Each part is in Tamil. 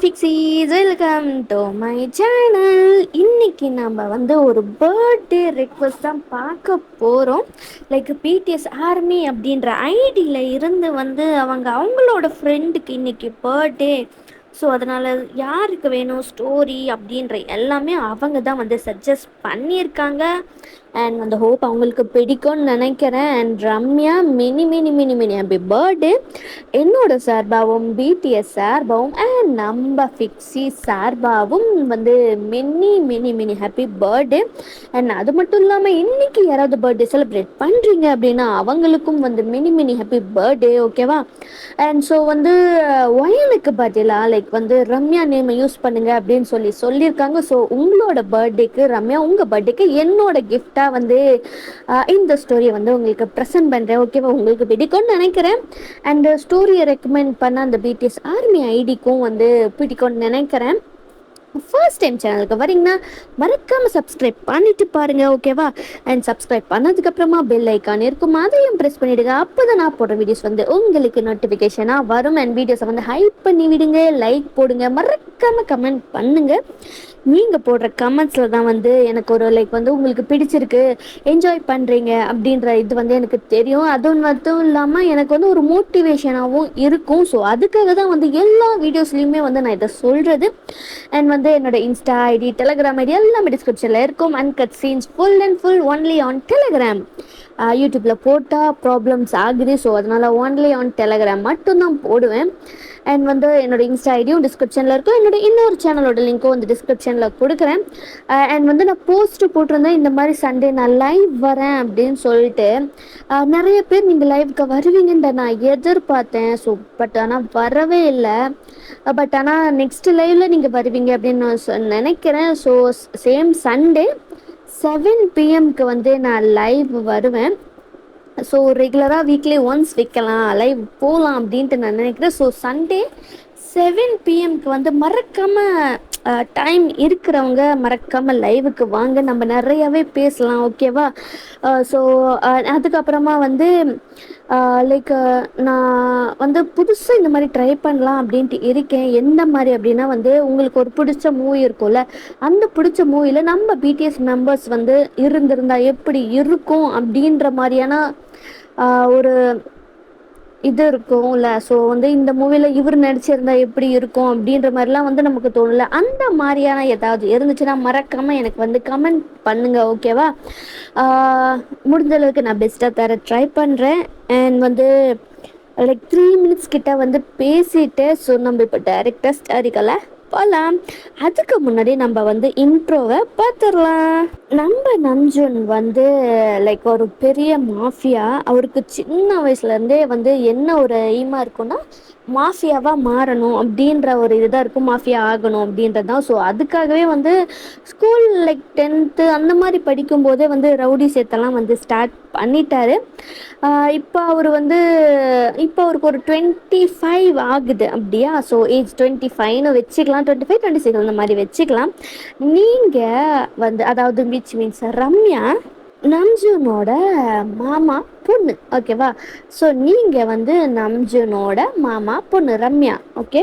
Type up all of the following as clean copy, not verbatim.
ஃபிக்ஸீஸ் வெல்கம் டு மை சேனல். இன்னைக்கு நம்ம ஒரு பர்த்டே ரெக்வஸ்ட் தான் பார்க்க போகிறோம். லைக் பிடிஎஸ் ஆர்மி அப்படின்ற ஐடியில் இருந்து அவங்களோட ஃப்ரெண்டுக்கு இன்னைக்கு பர்த்டே. ஸோ அதனால் யாருக்கு வேணும் ஸ்டோரி அப்படின்ற எல்லாமே அவங்க தான் சஜஸ்ட் பண்ணியிருக்காங்க. அண்ட் ஹோப் அவங்களுக்கு பிடிக்கும்னு நினைக்கிறேன். And Ramya mini mini mini mini happy birthday என்னோட சார்பாகவும் பிடிஎஸ் சார்பாகவும் அண்ட் நம்ம ஃபிக்ஸி சார்பாகவும் mini mini mini happy birthday. And அது மட்டும் இல்லாமல் இன்னைக்கு யாராவது பர்த்டே செலிப்ரேட் பண்ணுறீங்க அப்படின்னா அவங்களுக்கும் மினி மினி ஹாப்பி பர்த்டே. ஓகேவா? அண்ட் ஸோ ஒயனுக்கு பதிலாக லைக் ரம்யா நேமை யூஸ் பண்ணுங்க அப்படின்னு சொல்லியிருக்காங்க. ஸோ உங்களோட பர்த்டேக்கு ரம்யா உங்கள் பர்த்டேக்கு என்னோட கிஃப்டாக இந்த ஸ்டோரியை உங்களுக்கு ப்ரெசென்ட் பண்ணுறேன். ஓகேவா? உங்களுக்கு பிடிக்கும்னு நினைக்கிறேன். அண்ட் ஸ்டோரியை ரெக்கமெண்ட் பண்ண அந்த பிடிஎஸ் ஆர்மி ஐடிக்கும் பிடிக்கும்னு நினைக்கிறேன். ஃபர்ஸ்ட் டைம் சேனலுக்கு வரீங்கன்னா மறக்காமல் சப்ஸ்கிரைப் பண்ணிட்டு பாருங்க. ஓகேவா? அண்ட் சப்ஸ்கிரைப் பண்ணதுக்கப்புறமா பெல் ஐக்கான் இருக்கும், அதையும் ப்ரெஸ் பண்ணிவிடுங்க. அப்போ தான் நான் போடுற வீடியோஸ் உங்களுக்கு நோட்டிஃபிகேஷனாக வரும். அண்ட் வீடியோஸை ஹைப் பண்ணி விடுங்க, லைக் போடுங்க, மறக்காமல் கமெண்ட் பண்ணுங்கள். நீங்கள் போடுற கமெண்ட்ஸில் தான் எனக்கு ஒரு லைக் உங்களுக்கு பிடிச்சிருக்கு, என்ஜாய் பண்ணுறீங்க அப்படின்ற இது எனக்கு தெரியும். அதுவும் மட்டும் இல்லாமல் எனக்கு ஒரு மோட்டிவேஷனாகவும் இருக்கும். ஸோ அதுக்காக தான் எல்லா வீடியோஸ்லேயுமே நான் இதை சொல்கிறது. அண்ட் என்னோட இன்ஸ்டா ஐடி, டெலகிராம் ஐடி எல்லாமே டிஸ்கிரிப்ஷனில் இருக்கும். Uncut scenes full and full only on Telegram. யூடியூப்பில் போட்டால் ப்ராப்ளம்ஸ் ஆகுது. ஸோ அதனால் ஒன்லி ஆன் டெலகிராம் மட்டும்தான் போடுவேன். அண்ட் என்னோட இன்ஸ்டா ஐடியும் டிஸ்கிரிப்ஷனில் இருக்கும். என்னோட இன்னொரு சேனலோட லிங்க்கும் டிஸ்கிரிப்ஷனில் கொடுக்குறேன். அண்ட் நான் போஸ்ட்டு போட்டிருந்தேன், இந்த மாதிரி சண்டே நான் லைவ் வரேன் அப்படின்னு சொல்லிட்டு. நிறைய பேர் நீங்கள் லைவுக்கு வருவீங்கன்ற நான் எதிர்பார்த்தேன். ஸோ பட் ஆனால் வரவே இல்லை. பட் ஆனால் நெக்ஸ்ட் லைவில் நீங்கள் வருவீங்க அப்படின்னு நான் நினைக்கிறேன். ஸோ சேம் சண்டே 7 PM நான் லைவ் வருவேன். ஸோ ரெகுலராக வீக்லி ஒன்ஸ் வைக்கலாம், லைவ் போகலாம் அப்படின்ட்டு நான் நினைக்கிறேன். ஸோ சண்டே 7 PM மறக்காமல் டைம் இருக்கிறவங்க மறக்காமல் லைவுக்கு வாங்க, நம்ம நிறையாவே பேசலாம். ஓகேவா? ஸோ அதுக்கப்புறமா லைக் நான் புதுசாக இந்த மாதிரி ட்ரை பண்ணலாம் அப்படின்ட்டு இருக்கேன். எந்த மாதிரி அப்படின்னா உங்களுக்கு ஒரு பிடிச்ச மூவி இருக்கும்ல, அந்த பிடிச்ச மூவியில் நம்ம பிடிஎஸ் மெம்பர்ஸ் இருந்திருந்தா எப்படி இருக்கும் அப்படின்ற மாதிரியான ஒரு இது இருக்கும்ல. ஸோ இந்த மூவியில் இவர் நடிச்சிருந்தா எப்படி இருக்கும் அப்படின்ற மாதிரிலாம் நமக்கு தோணல. அந்த மாதிரியான ஏதாவது இருந்துச்சுன்னா மறக்காமல் எனக்கு கமெண்ட் பண்ணுங்கள். ஓகேவா? முடிஞ்ச அளவுக்கு நான் பெஸ்ட்டாக தர ட்ரை பண்ணுறேன். அண்ட் லைக் 3 minutes கிட்ட பேசிட்டு ஸோ நம்ம இப்போ டைரெக்டாக ஸ்டாரிக்கல போகலாம். அதுக்கு முன்னாடி நம்ம இன்ட்ரோவை பார்த்துடலாம். நம்ம நம்ஜுன் லைக் ஒரு பெரிய மாஃபியா. அவருக்கு சின்ன வயசுலேருந்தே என்ன ஒரு எய்மாக இருக்குன்னா மாஃபியாவாக மாறணும் அப்படின்ற ஒரு இதுதான் இருக்கும், மாஃபியா ஆகணும் அப்படின்றது தான். ஸோ அதுக்காகவே ஸ்கூல் லைக் 10th அந்த மாதிரி படிக்கும்போதே ரவுடி சேத்தெல்லாம் ஸ்டார்ட் பண்ணிட்டாரு. இப்போ அவர் இப்போ அவருக்கு ஒரு 25 ஆகுது அப்படியா? ஸோ ஏஜ் 25ன்னு வச்சுக்கலாம், 25 26 அந்த மாதிரி வச்சுக்கலாம். நீங்கள் அதாவது விச் மீன்ஸ் ரம்யா நம்ஜுனோட மாமா பொண்ணு. ஓகேவா? ஸோ நீங்கள் நம்ஜுனோட மாமா பொண்ணு ரம்யா. ஓகே?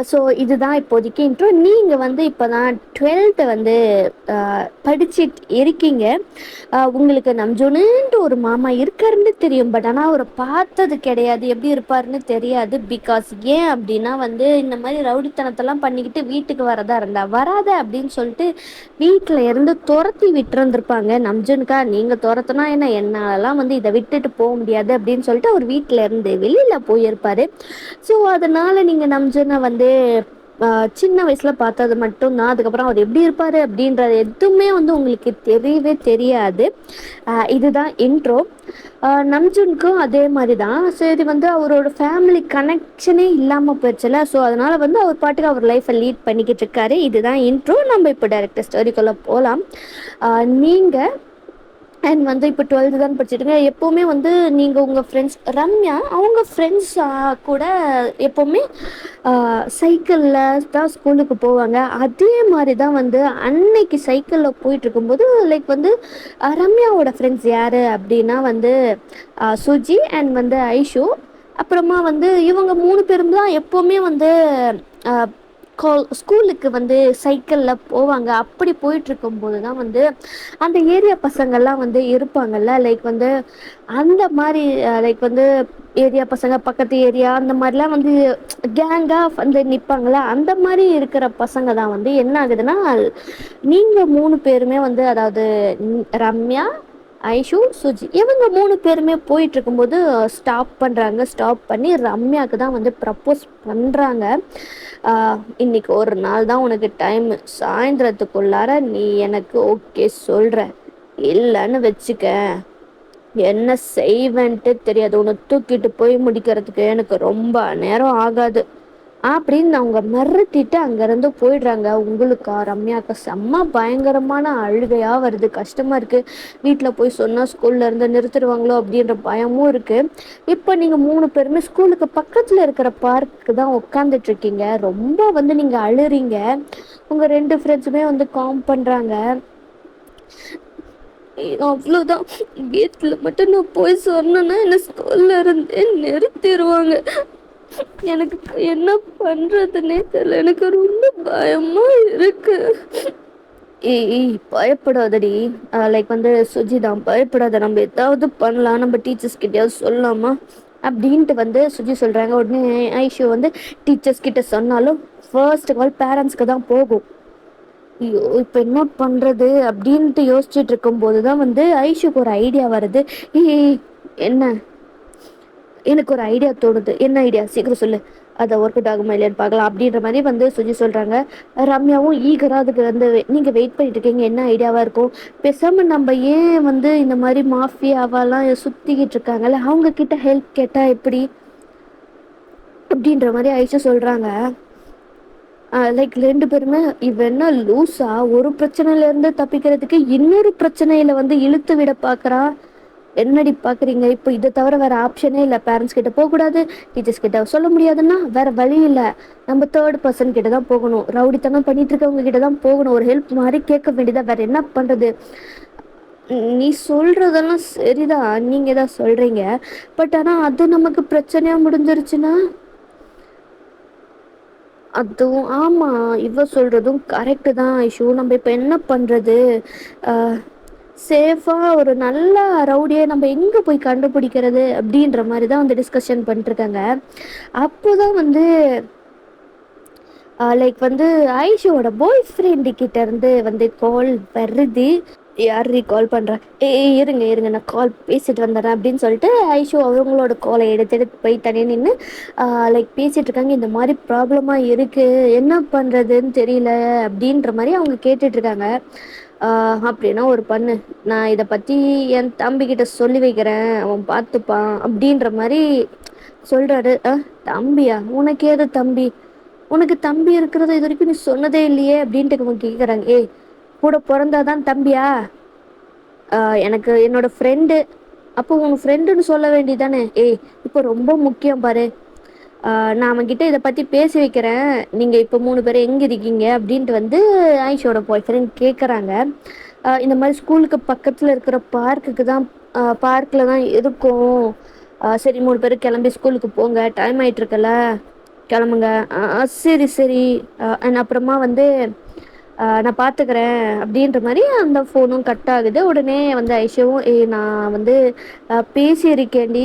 ஸோ இதுதான் இப்போதைக்கு இன்ட்ரோ. நீங்கள் இப்போ தான் 12th படிச்சுட்டு இருக்கீங்க. உங்களுக்கு நம்ஜுனுன்ட்டு ஒரு மாமா இருக்காருன்னு தெரியும். பட் ஆனால் அவரை பார்த்தது கிடையாது, எப்படி இருப்பாருன்னு தெரியாது. பிகாஸ் ஏன் அப்படின்னா இந்த மாதிரி ரவுடித்தனத்தெல்லாம் பண்ணிக்கிட்டு வீட்டுக்கு வரதா இருந்தா வராத அப்படின்னு சொல்லிட்டு வீட்டில் இருந்து துரத்தி விட்டுருந்துருப்பாங்க. நம்ஜுனுக்கா நீங்கள் துரத்துனா என்ன, என்னாலலாம் இதை விட்டுட்டு போக முடியாது அப்படின்னு சொல்லிட்டு அவர் வீட்டில் இருந்து வெளியில் போயிருப்பார். ஸோ அதனால் நீங்கள் நம்ஜுனை சின்ன வயசில் பார்த்தது மட்டும்தான். அதுக்கப்புறம் அவர் எப்படி இருப்பார் அப்படின்றது எதுவுமே உங்களுக்கு தெரியவே தெரியாது. இதுதான் இன்ட்ரோ. நம்ஜுனுக்கும் அதே மாதிரி தான். சரி அவரோட ஃபேமிலி கனெக்ஷனே இல்லாமல் போயிடுச்சுல. ஸோ அதனால் அவர் பாட்டுக்கு அவர் லைஃப்பை லீட் பண்ணிக்கிட்டு இருக்காரு. இதுதான் இன்ட்ரோ. நம்ம இப்போ டைரெக்டாக ஸ்டோரிக்குள்ளே போகலாம். நீங்கள் அண்ட் இப்போ 12th தான் படிச்சுட்டுங்க. எப்போவுமே நீங்கள் உங்கள் ஃப்ரெண்ட்ஸ் ரம்யா அவங்க ஃப்ரெண்ட்ஸ் கூட எப்போவுமே சைக்கிளில் தான் ஸ்கூலுக்கு போவாங்க. அதே மாதிரி தான் அன்னைக்கு சைக்கிளில் போயிட்டுருக்கும்போது லைக் ரம்யாவோட ஃப்ரெண்ட்ஸ் யார் அப்படின்னா சுஜி அண்ட் ஐஷு. அப்புறமா இவங்க 3 பேரும் தான் எப்போவுமே ஸ்கூலுக்கு வந்து சைக்கிள்ல போவாங்க. அப்படி போயிட்டு இருக்கும்போதுதான் வந்து அந்த ஏரியா பசங்கள்லாம் வந்து இருப்பாங்கல்ல. லைக் வந்து அந்த மாதிரி லைக் வந்து ஏரியா பசங்க பக்கத்து ஏரியா அந்த மாதிரிலாம் வந்து கேங்கா வந்து நிப்பாங்கல்ல. அந்த மாதிரி இருக்கிற பசங்க தான் வந்து என்ன ஆகுதுன்னா, நீங்க 3 பேருமே வந்து அதாவது ரம்யா, ஐஷு, சுஜி இவங்க 3 பேருமே போயிட்டு இருக்கும்போது ஸ்டாப் பண்றாங்க. ஸ்டாப் பண்ணி ரம்யாக்கு தான் வந்து ப்ரப்போஸ் பண்றாங்க. இன்னைக்கு ஒரு நாள் தான் உனக்கு டைம். சாயந்தரத்துக்குள்ளார நீ எனக்கு ஓகே சொல்ற. இல்லைன்னு வச்சுக்க, என்ன செய்வேன்ட்டு தெரியாது. உன்னை தூக்கிட்டு போய் முடிக்கிறதுக்கு எனக்கு ரொம்ப நேரம் ஆகாது அப்படின்னு அவங்க மிரட்டிட்டு அங்கேருந்து போயிடுறாங்க. உங்களுக்கா ரம்யாவுக்கு செம்ம பயங்கரமான அழுகையா வருது. கஷ்டமா இருக்கு. வீட்டில் போய் சொன்னால் ஸ்கூல்ல இருந்து நிறுத்திடுவாங்களோ அப்படின்ற பயமும் இருக்கு. இப்போ நீங்கள் 3 பேருமே ஸ்கூலுக்கு பக்கத்தில் இருக்கிற பார்க்கு தான் உட்காந்துட்டு இருக்கீங்க. ரொம்ப வந்து நீங்கள் அழுறீங்க. உங்கள் 2 ஃப்ரெண்ட்ஸுமே வந்து காம் பண்ணுறாங்க. அவ்வளோதான், வீட்டில் மட்டும் நான் போய் சொன்னேன்னா என்னை ஸ்கூல்ல இருந்தே நிறுத்திடுவாங்க. எனக்கு என்ன பண்றதுன்னே தெரியல. எனக்கு ரொம்ப பயமா இருக்கு. ஏய் பயப்படாதடி. லைக் வந்து சுஜி தான், பயப்படாத, நம்ம ஏதாவது பண்ணலாம், நம்ம டீச்சர்ஸ் கிட்டயாவது சொல்லலாமா அப்படின்ட்டு வந்து சுஜி சொல்றாங்க. உடனே ஐஷு வந்து டீச்சர்ஸ் கிட்ட சொன்னாலும் ஃபர்ஸ்ட் கால் பேரண்ட்ஸ்க்கு தான் போகும். ஐயோ இப்போ என்ன பண்றது அப்படின்ட்டு யோசிச்சுட்டு இருக்கும் போதுதான் வந்து ஐஷுக்கு ஒரு ஐடியா வருது. ஏய் என்ன, எனக்கு ஒரு ஐடியா தோணுது. என்ன ஐடியா சீக்கிரம் சொல்லு, அதை ஒர்க் அவுட் ஆகுமா இல்லையான்னு பார்க்கலாம் அப்படின்ற மாதிரி வந்து சுஜி சொல்கிறாங்க. ரம்யாவும் ஈகராக அதுக்கு வந்து நீங்கள் வெயிட் பண்ணிட்டு இருக்கீங்க, என்ன ஐடியாவாக இருக்கும். பேசாமல் நம்ம ஏன் வந்து இந்த மாதிரி மாஃபியாவெல்லாம் சுற்றிக்கிட்டு இருக்காங்கல்ல, அவங்கக்கிட்ட ஹெல்ப் கேட்டால் எப்படி அப்படின்ற மாதிரி ஐஷா சொல்கிறாங்க. லைக் 2 பேருமே இவ என்ன லூஸா, ஒரு பிரச்சனையிலேருந்து தப்பிக்கிறதுக்கு இன்னொரு பிரச்சனையில் வந்து இழுத்து விட பார்க்குறா. என்னடி பார்க்குறீங்க, இப்போ இதை தவிர வேறு ஆப்ஷனே இல்லை. பேரண்ட்ஸ் கிட்ட போகக்கூடாது, டீச்சர்ஸ் கிட்ட சொல்ல முடியாதுன்னா வேறு வழி இல்லை. நம்ம தேர்ட் பர்சன் கிட்ட தான் போகணும். ரவுடித்தனம் பண்ணிட்டு இருக்கவங்க கிட்ட தான் போகணும். ஒரு ஹெல்ப் மாதிரி கேட்க வேண்டியதா, வேறு என்ன பண்ணுறது. நீ சொல்கிறதெல்லாம் சரிதான், நீங்கள் தான் சொல்கிறீங்க. பட் ஆனால் அது நமக்கு பிரச்சனையாக முடிஞ்சிருச்சுன்னா, அதுவும் ஆமாம், இவ சொல்கிறதும் கரெக்டு தான் ஐஷு. நம்ம இப்போ என்ன பண்ணுறது. சேஃபாக ஒரு நல்ல ரவுடியை நம்ம எங்கே போய் கண்டுபிடிக்கிறது அப்படின்ற மாதிரி தான் வந்து டிஸ்கஷன் பண்ணிட்டுருக்காங்க. அப்போ தான் வந்து லைக் வந்து ஐஷுவோட பாய் ஃப்ரெண்டு கிட்டேருந்து வந்து கால் வருது. யார் கால் பண்ணுறா, இருங்க இருங்க நான் கால் பேசிட்டு வந்துடுறேன் அப்படின்னு சொல்லிட்டு ஐஷு அவங்களோட காலை எடுத்து போய் தனியாக நின்று லைக் பேசிகிட்டு இருக்காங்க. இந்த மாதிரி ப்ராப்ளமாக இருக்குது, என்ன பண்ணுறதுன்னு தெரியல அப்படின்ற மாதிரி அவங்க கேட்டுட்ருக்காங்க. அப்படின்னா ஒரு பண்ணு, நான் இதை பற்றி என் தம்பிக்கிட்ட சொல்லி வைக்கிறேன், அவன் பார்த்துப்பான் அப்படின்ற மாதிரி சொல்கிறாரு. தம்பியா, உனக்கு ஏது தம்பி, உனக்கு தம்பி இருக்கிறத இது வரைக்கும் நீ சொன்னதே இல்லையே அப்படின்ட்டு அவங்க கேட்குறாங்க. கூட பிறந்தாதான் தம்பியா, எனக்கு என்னோட ஃப்ரெண்டு. அப்போ உங்கள் ஃப்ரெண்டுன்னு சொல்ல வேண்டியதானே. இப்போ ரொம்ப முக்கியம் பாரு, நான் அவன்கிட்ட இதை பற்றி பேசி வைக்கிறேன், நீங்கள் இப்போ 3 பேர் எங்கே இருக்கீங்க அப்படின்ட்டு வந்து ஆயிஷோட பாய் ஃப்ரெண்ட் கேட்குறாங்க. இந்த மாதிரி ஸ்கூலுக்கு பக்கத்தில் இருக்கிற பார்க்குக்கு தான், பார்க்கில் தான் இருக்கும். சரி 3 பேர் கிளம்பி ஸ்கூலுக்கு போங்க, டைம் ஆகிட்டுருக்கல, கிளம்புங்க. சரி சரி. அப்புறமா வந்து நான் பார்த்துக்கிறேன் அப்படின்ற மாதிரி அந்த ஃபோனும் கட் ஆகுது. உடனே வந்து ஐஷுவும் நான் வந்து பேசியிருக்கேன்டி,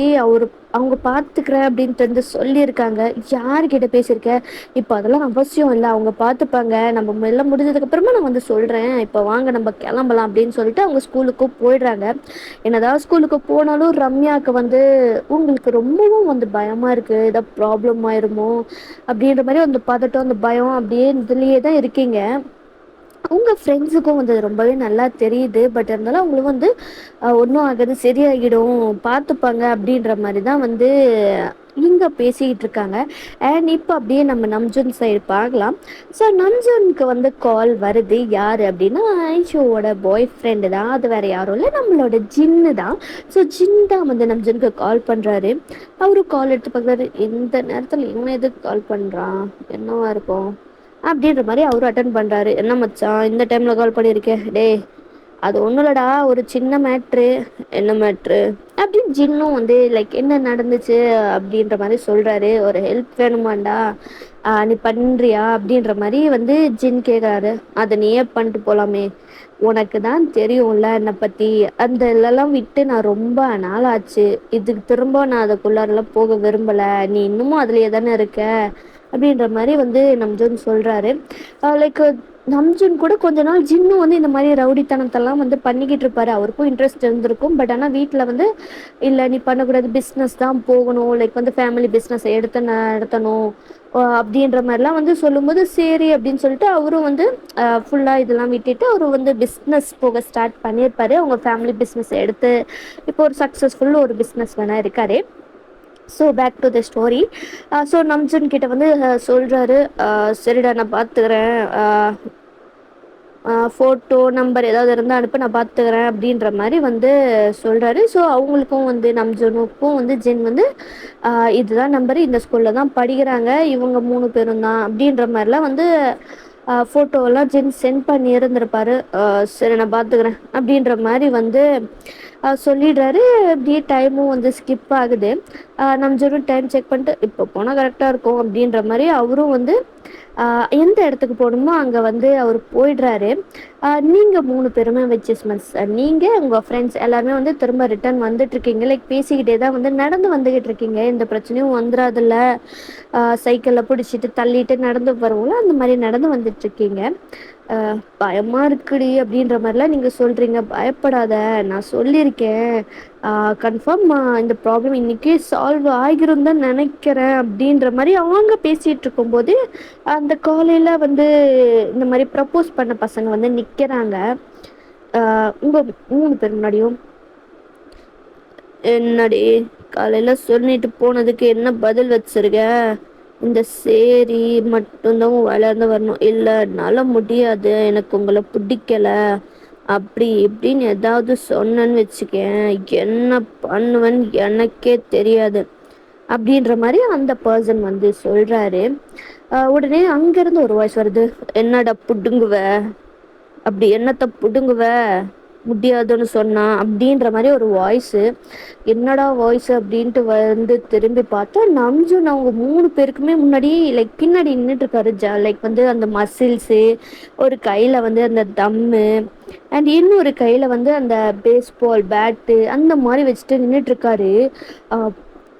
அவங்க பார்த்துக்கிறேன் அப்படின்ட்டு வந்து சொல்லியிருக்காங்க. யார்கிட்ட பேசியிருக்கேன், இப்போ அதெல்லாம் அவசியம் இல்லை, அவங்க பார்த்துப்பாங்க, நம்ம எல்லாம் முடிஞ்சதுக்கப்புறமா நான் வந்து சொல்கிறேன், இப்போ வாங்க நம்ம கிளம்பலாம் அப்படின்னு சொல்லிட்டு அவங்க ஸ்கூலுக்கு போயிடுறாங்க. என்னதான் ஸ்கூலுக்கு போனாலும் ரம்யாவுக்கு வந்து உங்களுக்கு ரொம்பவும் வந்து பயமாக இருக்குது, ஏதாவது ப்ராப்ளம் ஆயிருமோ அப்படின்ற மாதிரி அந்த பதட்டம் அந்த பயம் அப்படியே இதுலேயே தான் இருக்கீங்க. உங்கள் ஃப்ரெண்ட்ஸுக்கும் வந்து ரொம்பவே நல்லா தெரியுது. பட் இருந்தாலும் அவங்களும் வந்து ஒன்றும் ஆகாது, சரியாகிடும், பார்த்துப்பாங்க அப்படின்ற மாதிரி தான் வந்து இங்கே பேசிக்கிட்டு இருக்காங்க. அண்ட் இப்போ அப்படியே நம்ம நம்ஜுன் சைடு பார்க்கலாம். ஸோ நம்ஜுனுக்கு வந்து கால் வருது. யார் அப்படின்னா ஐஷோவோட பாய் ஃப்ரெண்டு தான், அது வேறு யாரும் இல்லை, நம்மளோட ஜின்னு தான். ஸோ ஜின் தான் வந்து நம்ஜுனுக்கு கால் பண்ணுறாரு. அவரும் கால் எடுத்து பார்க்குறாரு. இந்த நேரத்தில் இவன் எதுக்கு கால் பண்ணுறான், என்னவா இருக்கும் அப்படின்ற மாதிரி அவரும் அட்டன் பண்ணுறாரு. என்ன மச்சான் இந்த டைமில் கால் பண்ணியிருக்கேன், டே அது ஒண்ணும் இல்லடா, ஒரு சின்ன மேட்ரு. என்ன மேட்ரு அப்படின்னு ஜின்னும் வந்து லைக் என்ன நடந்துச்சு அப்படின்ற மாதிரி சொல்றாரு. ஒரு ஹெல்ப் வேணுமாண்டா, நீ பண்றியா அப்படின்ற மாதிரி வந்து ஜின் கேக்குறாரு. அதை நீயே பண்ணிட்டு போலாமே, உனக்கு தான் தெரியும்ல என்னை பத்தி. அந்த இதெல்லாம் விட்டு நான் ரொம்ப நாளாச்சு. இதுக்கு திரும்ப நான் அதுக்குள்ளாரெல்லாம் போக விரும்பல. நீ இன்னமும் அதுலயே தானே இருக்க அப்படின்ற மாதிரி வந்து நம்ஜூன் சொல்றாரு. லைக் நம்ஜூன் கூட கொஞ்ச நாள் ஜின்னும் வந்து இந்த மாதிரி ரவுடித்தனத்தெல்லாம் வந்து பண்ணிக்கிட்டு இருப்பாரு. அவருக்கும் இன்ட்ரெஸ்ட் இருந்திருக்கும். பட் ஆனால் வீட்டில் வந்து இல்லை நீ பண்ணக்கூடாது, பிஸ்னஸ் தான் போகணும், லைக் வந்து ஃபேமிலி பிஸ்னஸ் எடுத்து நடத்தணும் அப்படின்ற மாதிரிலாம் வந்து சொல்லும்போது சரி அப்படின்னு சொல்லிட்டு அவரும் வந்து ஃபுல்லாக இதெல்லாம் விட்டுட்டு அவர் வந்து பிஸ்னஸ் போக ஸ்டார்ட் பண்ணியிருப்பாரு. அவங்க ஃபேமிலி பிஸ்னஸ் எடுத்து இப்போ ஒரு சக்ஸஸ்ஃபுல் ஒரு பிஸ்னஸ் வேணா இருக்காரு. So back to the story. So Namjoon கிட்ட வந்து சொல்கிறாரு, சரிடா நான் பார்த்துக்கிறேன், ஃபோட்டோ நம்பர் ஏதாவது இருந்தால் அனுப்ப, நான் பார்த்துக்கிறேன் அப்படின்ற மாதிரி வந்து சொல்கிறாரு. ஸோ அவங்களுக்கும் வந்து நம்ஜுனுக்கும் வந்து ஜென் வந்து இதுதான் நம்பரு, இந்த ஸ்கூலில் தான் படிக்கிறாங்க, இவங்க 3 பேரும் தான் அப்படின்ற மாதிரிலாம் வந்து ஃபோட்டோவெல்லாம் ஜென் சென்ட் பண்ணி இருந்திருப்பாரு. சரி நான் பார்த்துக்கிறேன் அப்படின்ற மாதிரி வந்து சொல்லிடுறாரு. அப்படியே டைமும் வந்து ஸ்கிப் ஆகுது. நம்ஜூனும் டைம் செக் பண்ணிட்டு இப்போ போனால் கரெக்டாக இருக்கும் அப்படின்ற மாதிரி அவரும் வந்து எந்த இடத்துக்கு போகணுமோ அங்கே வந்து அவர் போயிடுறாரு. நீங்கள் 3 பேருமே விச்சஸ்மெண்ட்ஸ், நீங்கள் உங்கள் ஃப்ரெண்ட்ஸ் எல்லாருமே வந்து திரும்ப ரிட்டர்ன் வந்துட்டுருக்கீங்க. லைக் பேசிக்கிட்டே தான் வந்து நடந்து வந்துக்கிட்டு இருக்கீங்க. எந்த பிரச்சனையும் வந்துடாதில்ல. சைக்கிளில் பிடிச்சிட்டு தள்ளிட்டு நடந்து வருவோம்ல, அந்த மாதிரி நடந்து வந்துட்டுருக்கீங்க. பயமா இருக்குடி அப்படின்ற மாதிரிலாம் நீங்க சொல்றீங்க. பயப்படாத, நான் சொல்லியிருக்கேன், கன்ஃபார்ம் இந்த ப்ராப்ளம் இன்னைக்கு சால்வ் ஆகிரும் தான் நினைக்கிறேன் அப்படின்ற மாதிரி அவங்க பேசிட்டு இருக்கும்போது அந்த காலையில வந்து இந்த மாதிரி ப்ரப்போஸ் பண்ண பசங்க வந்து நிக்கிறாங்க உங்க 3 பேர் முன்னாடியும். என்னடி காலையில சொல்லிட்டு போனதுக்கு என்ன பதில் வச்சிருக்க? இந்த சேரி மட்டும்தான் வளர்ந்து வரணும், இல்லை என்னால் முடியாது, எனக்கு உங்களை பிடிக்கல அப்படி இப்படின்னு ஏதாவது சொன்னேன்னு வச்சுக்கேன், என்ன பண்ணுவேன்னு எனக்கே தெரியாது அப்படின்ற மாதிரி அந்த பர்சன் வந்து சொல்கிறாரு. உடனே அங்கேருந்து ஒரு வாய்ஸ் வருது, என்னடா புடுங்குவ, அப்படி என்னத்தை புடுங்குவ, முடியாதுன்னு சொன்னா அப்படின்ற மாதிரி ஒரு வாய்ஸு. என்னடா வாய்ஸ் அப்படின்ட்டு வந்து திரும்பி பார்த்தா நம்ஜுன் அவங்க 3 பேருக்குமே முன்னாடி லைக் பின்னாடி நின்றுட்டு இருக்காரு. லைக் வந்து அந்த மசில்ஸு, ஒரு கையில் வந்து அந்த தம்மு அண்ட் இன்னொரு கையில் வந்து அந்த பேஸ்பால் பேட்டு அந்த மாதிரி வச்சுட்டு நின்றுட்டுருக்காரு.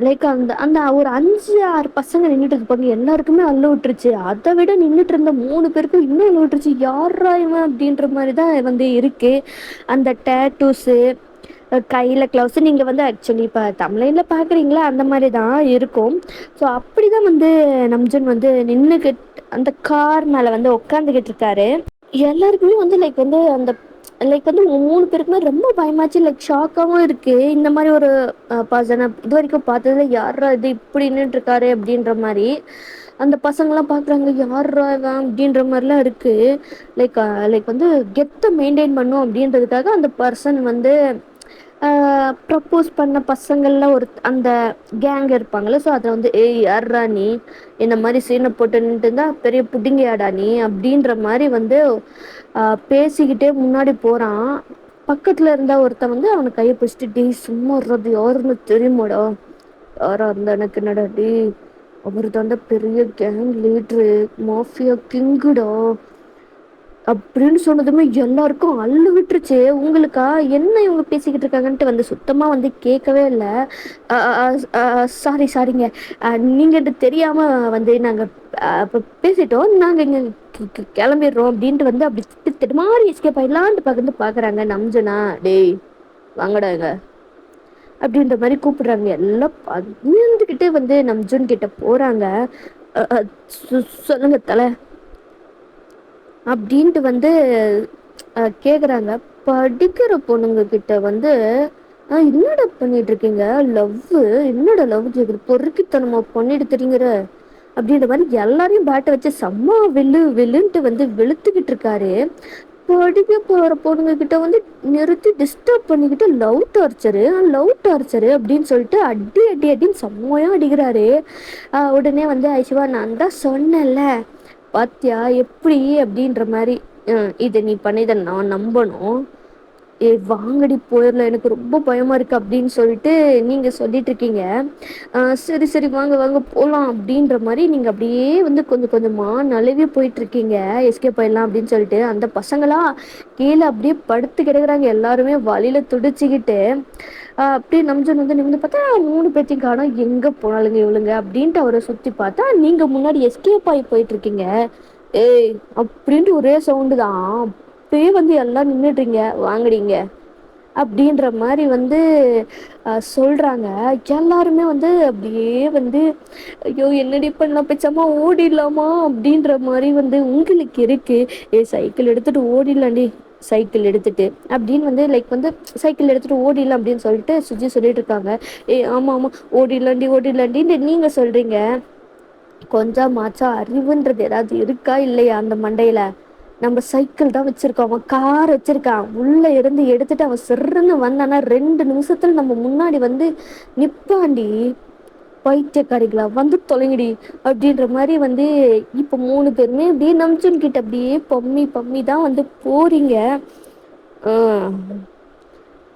லைக் அந்த அந்த ஒரு 5-6 பசங்க நின்றுட்டு இருப்பாங்க. எல்லாருக்குமே அள்ள விட்டுருச்சு. அதை விட நின்றுட்டு இருந்த 3 பேருக்கும் இன்னும் அள்ள விட்டுருச்சு. யாரா இவன் அப்படின்ற மாதிரி தான் வந்து இருக்கு. அந்த டேட்டூஸு, கையில் க்ளவுஸு, நீங்கள் வந்து ஆக்சுவலி இப்போ தமிழில் பார்க்குறீங்களா அந்த மாதிரி தான் இருக்கும். ஸோ அப்படி தான் வந்து நம்ஜுன் வந்து நின்றுக்கிட்டு அந்த கார் மேலே வந்து உட்காந்துக்கிட்டு இருக்காரு. எல்லாருக்குமே வந்து லைக் வந்து அந்த லைக் வந்து 3 பேருக்குமே ரொம்ப பயமாச்சு. லைக் ஷாக்காகவும் இருக்குது. இந்த மாதிரி ஒரு பர்சனை இது வரைக்கும் பார்த்ததுல, யாரா இது இப்படி நின்றுட்டுருக்காரு அப்படின்ற மாதிரி அந்த பசங்களாம் பார்க்குறாங்க. யாரா இவன் அப்படின்ற மாதிரிலாம் இருக்குது. லைக் லைக் வந்து கெத்தை மெயின்டைன் பண்ணும் அப்படின்றதுக்காக அந்த பர்சன் வந்து ப்ரப்போஸ் பண்ண பசங்களில் ஒரு அந்த கேங் இருப்பாங்கள்ல. ஸோ அதை வந்து ஏய் யார்ரா நீ, இந்த மாதிரி சீனை போட்டுன்ட்டு இருந்தால் பெரிய புடிங்கியாடா நீ அப்படின்ற மாதிரி வந்து பேசிக்கிட்டே முன்னாடி போகிறான். பக்கத்தில் இருந்தால் ஒருத்தன் வந்து அவனை கையை பிடிச்சிட்டு, டே சும்மா இருறது, யாருன்னு தெரியுமாடா, யாரா இருந்தா எனக்கு என்னடா டே, அவர் தாண்டா பெரிய கேங் லீட்ரு, மாஃபியா கிங்குடா அப்படின்னு சொன்னதுமே எல்லாருக்கும் அள்ளு விட்டுருச்சு. உங்களுக்கா என்ன இவங்க பேசிக்கிட்டு இருக்காங்கன்ட்டு வந்து சுத்தமாக வந்து கேட்கவே இல்லை. சாரிங்க, நீங்கள் தெரியாமல் வந்து நாங்கள் இப்போ பேசிட்டோம், நாங்கள் இங்கே கிளம்பிடுறோம் அப்படின்ட்டு வந்து அப்படி திட்டு மாதிரி எஸ்கேப் ஆகிடலான்ட்டு பக்கத்து பார்க்குறாங்க. நம்ஜனா டேய் வாங்கடா இங்க அப்படின்ற மாதிரி கூப்பிடுறாங்க. எல்லாம் பகிர்ந்துக்கிட்டு வந்து நம்ஜுன் கிட்ட போகிறாங்க. சொல்லுங்க தலை அப்படின்ட்டு வந்து கேட்குறாங்க. படிக்கிற பொண்ணுங்க கிட்ட வந்து என்னடா பண்ணிட்டு இருக்கீங்க, லவ் என்னடா லவ் கேட்குது, பொறுக்கித்தனமா பண்ணிட்டு தெரியுங்கிற அப்படின்ற மாதிரி எல்லாரையும் பேட்டை வச்சு செம்ம வெள்ளுன்ட்டு வந்து வெளுத்துக்கிட்டு இருக்காரு. படிக்க போகிற பொண்ணுங்க கிட்ட வந்து நிறுத்தி டிஸ்டர்ப் பண்ணிக்கிட்டு லவ் டார்ச்சரு அப்படின்னு சொல்லிட்டு அடின்னு செம்மையாக அடிக்கிறாரு. உடனே வந்து ஐசிவா நான் தான் சொன்னேன்ல பாத்தியா எப்படி அப்படின்ற மாதிரி, இதை நீ பண்ணிதை நான் நம்பணும், வாங்கடி போயிரலாம் எனக்கு ரொம்ப பயமா இருக்கு அப்படின்னு சொல்லிட்டு நீங்க சொல்லிட்டு இருக்கீங்க. சரி சரி வாங்க வாங்க போலாம் அப்படின்ற மாதிரி நீங்க அப்படியே வந்து கொஞ்சம் கொஞ்சமா நழுவி போயிட்டு இருக்கீங்க. எஸ்கேப் ஆயிடலாம் அப்படின்னு சொல்லிட்டு அந்த பசங்களா கீழே அப்படியே படுத்து கிடக்குறாங்க எல்லாருமே வழியில துடிச்சுக்கிட்டு. அப்படியே நம்ஜன் வந்து நிமிந்து பார்த்தா 3 பேத்தையும் காணோம். எங்க போனாலுங்க இவளுங்க அப்படின்ட்டு அவரை சுத்தி பார்த்தா நீங்க முன்னாடி எஸ்கேப் ஆகி போயிட்டு இருக்கீங்க. ஏய் அப்படின்ட்டு ஒரே சவுண்டு தான். அப்பயே வந்து எல்லாம் நின்னுட்டீங்க வாங்குறீங்க அப்படின்ற மாதிரி வந்து சொல்றாங்க. எல்லாருமே வந்து அப்படியே வந்து ஐயோ என்னடி பண்ணலாம் பேசாம ஓடிடலாமா அப்படின்ற மாதிரி வந்து உங்களுக்கு இருக்கு. சைக்கிள் எடுத்துட்டு ஓடிடலாண்டி சைக்கிள் எடுத்துட்டு அப்படின்னு வந்து லைக் வந்து சைக்கிள் எடுத்துட்டு ஓடிடலாம் அப்படின்னு சொல்லிட்டு சுஜி சொல்லிட்டு இருக்காங்க. ஆமா ஆமா ஓடிடலாண்டி ஓடிடலாண்டின்னு நீங்க சொல்றீங்க. கொஞ்சமாச்சும் அறிவுன்றது ஏதாவது இருக்கா இல்லையா அந்த மண்டையில? நம்ம சைக்கிள் தான் வச்சிருக்கோம், அவன் கார் வச்சிருக்கான். உள்ள இருந்து எடுத்துட்டு அவன் சிறுன்னு வந்தானா 2 நிமிஷத்துல நம்ம முன்னாடி வந்து நிப்பாண்டி. பைத்தியக்காரிகளா வந்து தொலைங்கடி அப்படின்ற மாதிரி வந்து இப்ப 3 பேருமே அப்படியே நம்சன் கிட்ட அப்படியே பம்மி பம்மி தான் வந்து போறீங்க. ஆஹ்